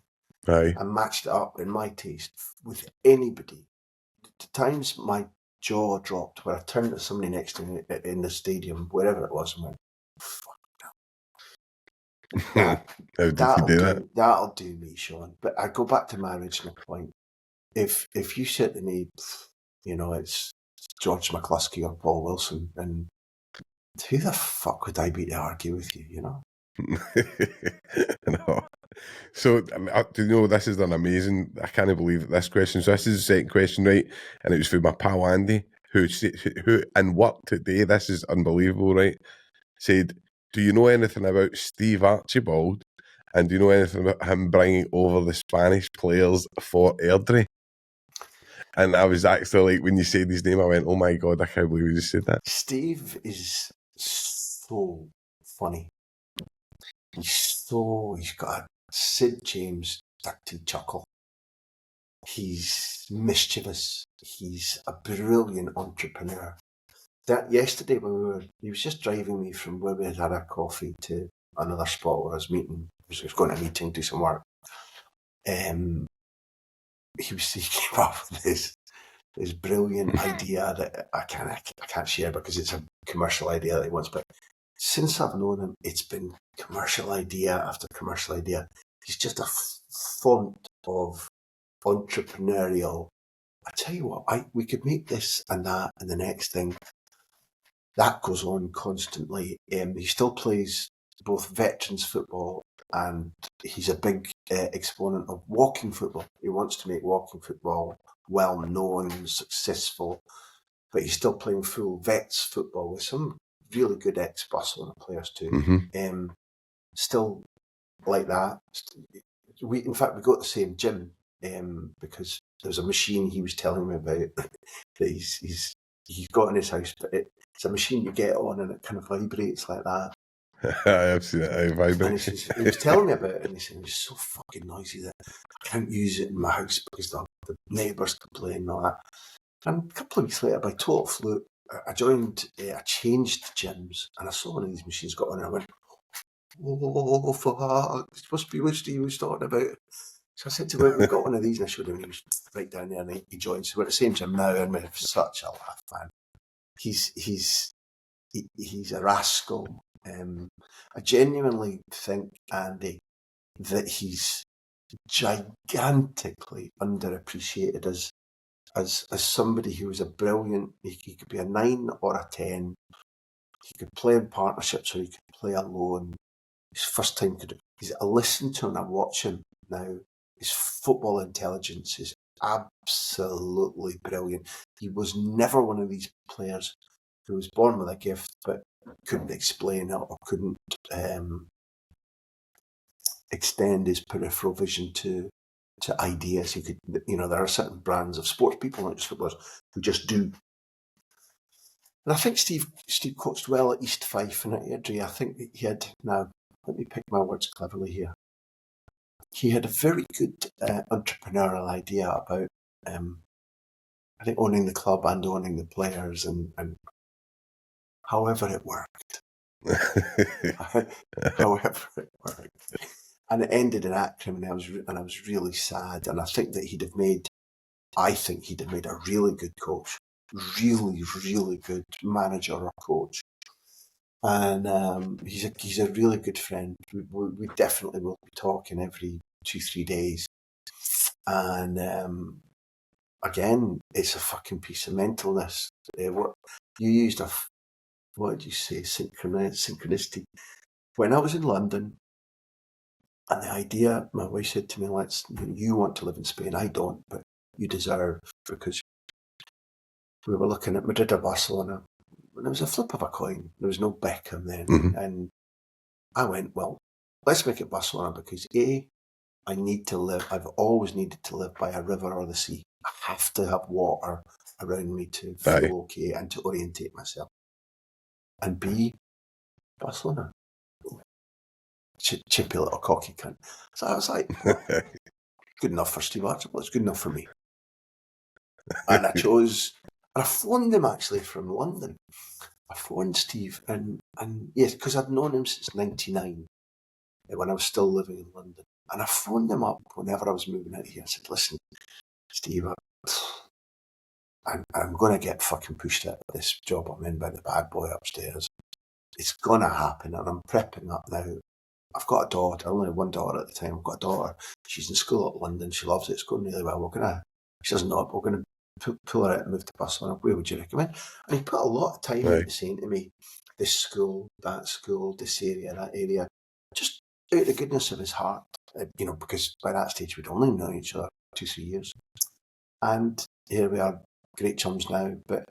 and matched it up, in my taste, with anybody, the times my jaw dropped where I turned to somebody next to me in the stadium, wherever it was, and went, fuck no. That'll do me, Sean. But I go back to my original point. If you said to me, it's George McCluskey or Paul Wilson, and who the fuck would I be to argue with you, No. So, this is an amazing, I can't believe this question. So this is the second question, right? And it was for my pal Andy, who in work today, this is unbelievable, right? Said, do you know anything about Steve Archibald? And do you know anything about him bringing over the Spanish players for Airdrie? And I was actually like, when you said his name, I went, oh my God, I can't believe you just said that. Steve is so funny. He's got a Sid James dirty chuckle. He's mischievous. He's a brilliant entrepreneur. That yesterday he was just driving me from where we had our coffee to another spot where I was meeting. He was going to a meeting, do some work. He came up with this brilliant idea that I can't share because it's a commercial idea that he wants. But since I've known him, it's been commercial idea after commercial idea. He's just a font of entrepreneurial. I tell you what, we could make this and that and the next thing. That goes on constantly. He still plays both veterans football and he's a big exponent of walking football. He wants to make walking football well known, successful, but he's still playing full vets football with some really good ex-Barcelona players too. Still like that. In fact, we go to the same gym because there's a machine he was telling me about that he's got in his house, but it's a machine you get on and it kind of vibrates like that. I've seen it. I vibrate. And he was telling me about it, and he said it was so fucking noisy that I can't use it in my house because the neighbours complain and all that. And a couple of weeks later, by total fluke, I changed gyms, and I saw one of these machines got on, and I went, "Oh fuck! It must be what Steve was talking about." So I said to him, "We've got one of these," and I showed him. He was right down there, and he joined. So we're at the same gym now, and we're such a laugh, man. He's a rascal. I genuinely think, Andy, that he's gigantically underappreciated as somebody who was a brilliant. He could be a 9 or a 10. He could play in partnerships or he could play alone. His first time I listen to him, I watch him now. His football intelligence is absolutely brilliant. He was never one of these players who was born with a gift but couldn't explain it or couldn't extend his peripheral vision to ideas. He could, there are certain brands of sports people, not just footballers, who just do. And I think Steve coached well at East Fife and at Airdrie. I think he had, now let me pick my words cleverly here. He had a very good entrepreneurial idea about, I think, owning the club and owning the players, and however it worked. However it worked. And it ended in acrimony, and I was really sad. And I think he'd have made a really good coach, really, really good manager or coach. And he's a really good friend. We definitely will be talking every 2-3 days. And again, it's a fucking piece of mentalness. What you used what did you say? Synchronicity. When I was in London, and the idea, my wife said to me, you want to live in Spain, I don't, but you deserve, because we were looking at Madrid or Barcelona, and it was a flip of a coin. There was no Beckham then. And I went, well, let's make it Barcelona, because I've always needed to live by a river or the sea. I have to have water around me to feel okay and to orientate myself. And B, Barcelona. Chippy little cocky cunt. So I was like, good enough for Steve Archibald. It's good enough for me. And I phoned him actually from London. I phoned Steve and yes, because I'd known him since 1999 when I was still living in London. And I phoned him up whenever I was moving out here. I said, listen, Steve, I'm going to get fucking pushed out of this job I'm in by the bad boy upstairs. It's going to happen, and I'm prepping up now. I've got a daughter. I only had one daughter at the time. I've got a daughter. She's in school up in London. She loves it. It's going really well. She doesn't know it. We're going to pull her out and move to Barcelona. Where would you recommend? And he put a lot of time into saying to me, this school, that school, this area, that area, just out of the goodness of his heart, because by that stage we'd only known each other 2-3 years. And here we are, great chums now. But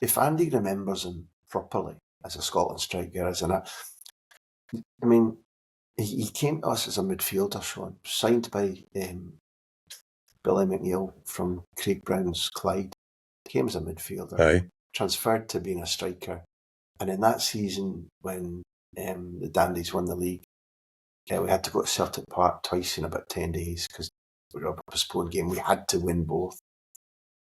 if Andy remembers him properly as a Scotland striker, he came to us as a midfielder, Sean, signed by Billy McNeil from Craig Brown's Clyde. Came as a midfielder, transferred to being a striker. And in that season, when the Dandies won the league, we had to go to Celtic Park twice in about 10 days because we were a postponed game. We had to win both.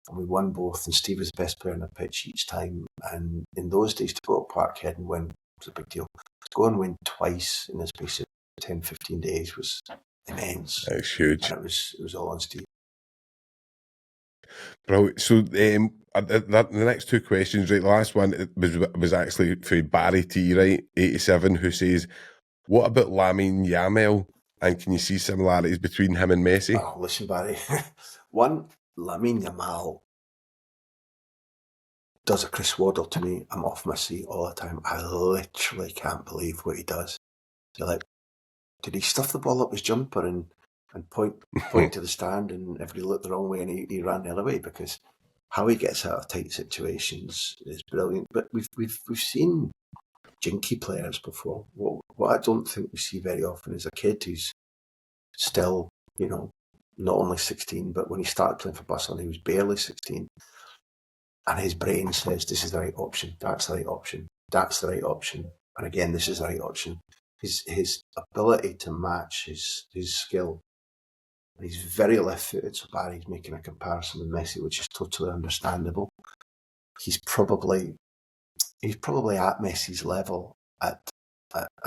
And we won both. And Steve was the best player on the pitch each time. And in those days, to go to Parkhead and win was a big deal. To go and win twice in the space of 10-15 days was immense. That's huge. And it was all on Steve. Bro, so the next two questions, right? The last one was actually for Barry T, right? 87, who says, what about Lamine Yamal And can you see similarities between him and Messi? Oh, listen, Barry. One, Lamine Yamal does a Chris Waddle to me. I'm off my seat all the time. I literally can't believe what he does. You're like, did he stuff the ball up his jumper and point to the stand, and everybody looked the wrong way and he ran the other way? Because how he gets out of tight situations is brilliant. But we've seen jinky players before. What I don't think we see very often is a kid who's still, not only 16, but when he started playing for Barcelona, he was barely 16. And his brain says, this is the right option, that's the right option, that's the right option. And again, this is the right option. His ability to match his skill. And he's very left-footed, so Barry's making a comparison with Messi, which is totally understandable. He's probably at Messi's level at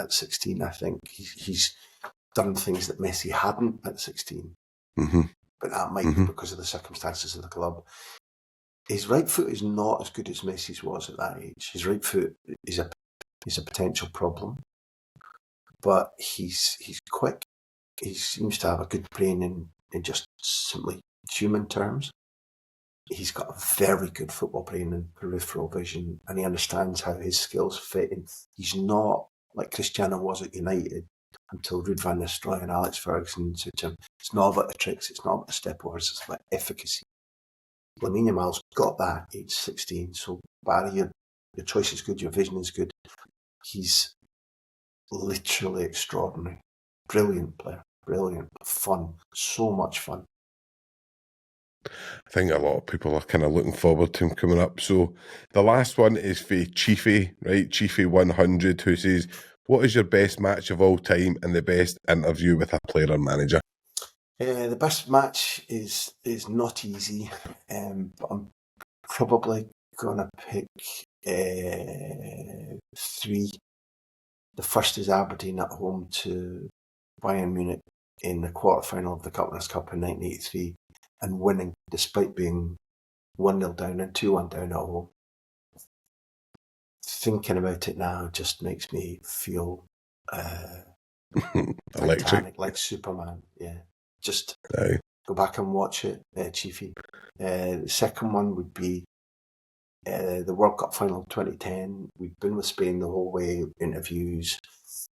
16, I think. He's done things that Messi hadn't at 16. Mm-hmm. But that might be because of the circumstances of the club. His right foot is not as good as Messi's was at that age. His right foot is a potential problem, but he's quick. He seems to have a good brain in just simply human terms. He's got a very good football brain and peripheral vision, and he understands how his skills fit in. He's not like Cristiano was at United until Ruud van Nistelrooy and Alex Ferguson said to him, it's not about the tricks, it's not about the step overs, it's about efficacy. Lamine Yamal's got that at age 16, so Barry, your choice is good, your vision is good. He's literally extraordinary. Brilliant player, brilliant, fun, so much fun. I think a lot of people are kind of looking forward to him coming up. So the last one is for Chiefy, right? Chiefy100, who says, what is your best match of all time and the best interview with a player or manager? The best match is not easy, but I'm probably going to pick 3. The first is Aberdeen at home to Bayern Munich in the quarter-final of the Cup Cup in 1983 and winning despite being 1-0 down and 2-1 down at home. Thinking about it now just makes me feel Electric, like Superman. Yeah, just aye. Go back and watch it, Chiefy. The second one would be the World Cup final 2010. We've been with Spain the whole way, interviews,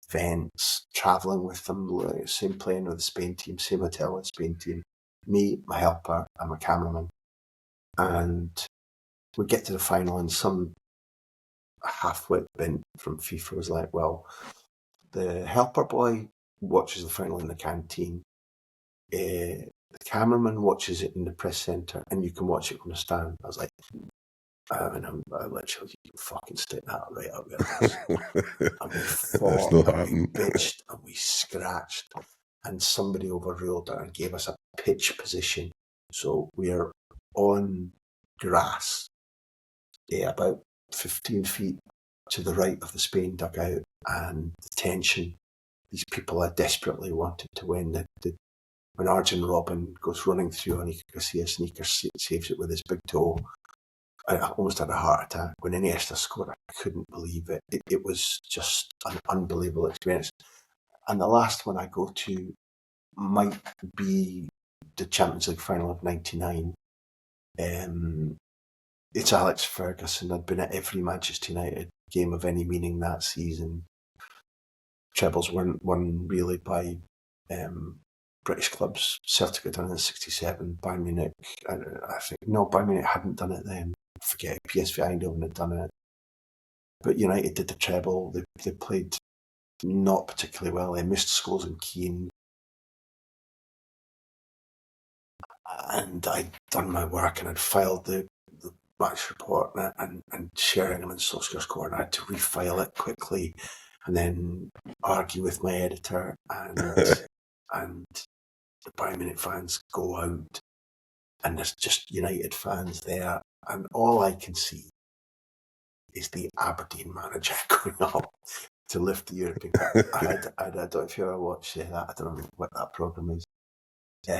events, travelling with them, same plane with the Spain team, same hotel with the Spain team. Me, my helper, and my cameraman. And we get to the final, and some half-wit bint from FIFA was like, well, the helper boy watches the final in the canteen. The cameraman watches it in the press centre, and you can watch it from the stand. I was like, I literally, you can fucking stick that right up your ass. And we fought, and we bitched, and we scratched, and somebody overruled it and gave us a pitch position. So we're on grass, about 15 feet to the right of the Spain dugout, and the tension. These people are desperately wanted to win. When Arjen Robben goes running through and Sneaker saves it with his big toe, I almost had a heart attack. When Iniesta scored, I couldn't believe it. It was just an unbelievable experience. And the last one I go to might be the Champions League final of '99. It's Alex Ferguson. I'd been at every Manchester United game of any meaning that season. Trebles weren't won really by British clubs. Celtic had done it in '67. Bayern Munich, I think, no, Bayern Munich hadn't done it then. I forget, PSV Eindhoven had done it. But United did the treble. They played not particularly well. They missed Scholes and Keane. And I'd done my work and I'd filed the match report and Sheringham and Solskjaer scored, and I had to refile it quickly and then argue with my editor, and the Bayern Munich fans go out and there's just United fans there, and all I can see is the Aberdeen manager going up to lift the European Cup. I don't know if you ever watched that. I don't know what that programme is.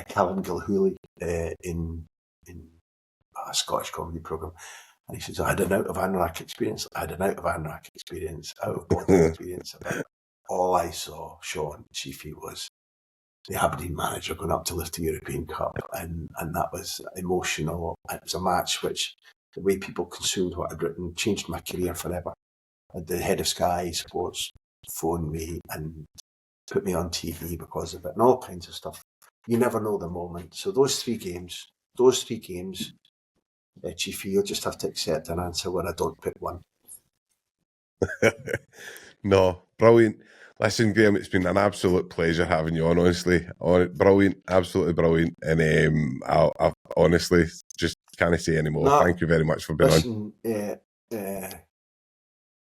Callum Gilhooly in a Scottish comedy programme. And he says, I had an out of Anorak experience. Out of body experience. About all I saw, Sean Chiefy, was the Aberdeen manager going up to lift the European Cup, and that was emotional. It was a match which, the way people consumed what I'd written, changed my career forever. The head of Sky Sports phoned me and put me on TV because of it, and all kinds of stuff. You never know the moment. So those three games, Chiefy, you'll just have to accept an answer where I don't pick one. No, brilliant. Listen, Graham, it's been an absolute pleasure having you on, honestly. Brilliant, absolutely brilliant. And I honestly just can't say any more. No, thank you very much for being on. Listen,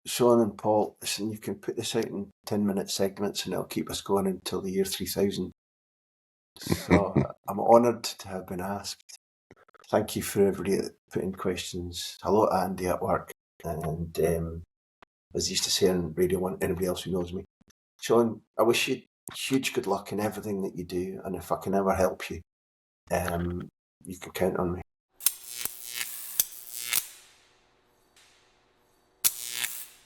Sean and Paul, listen, you can put this out in 10-minute segments and it'll keep us going until the year 3000. So I'm honoured to have been asked. Thank you for everybody that put in questions. Hello, Andy at work. And as I used to say on Radio 1, anybody else who knows me. Sean, I wish you huge good luck in everything that you do. And if I can ever help you, you can count on me.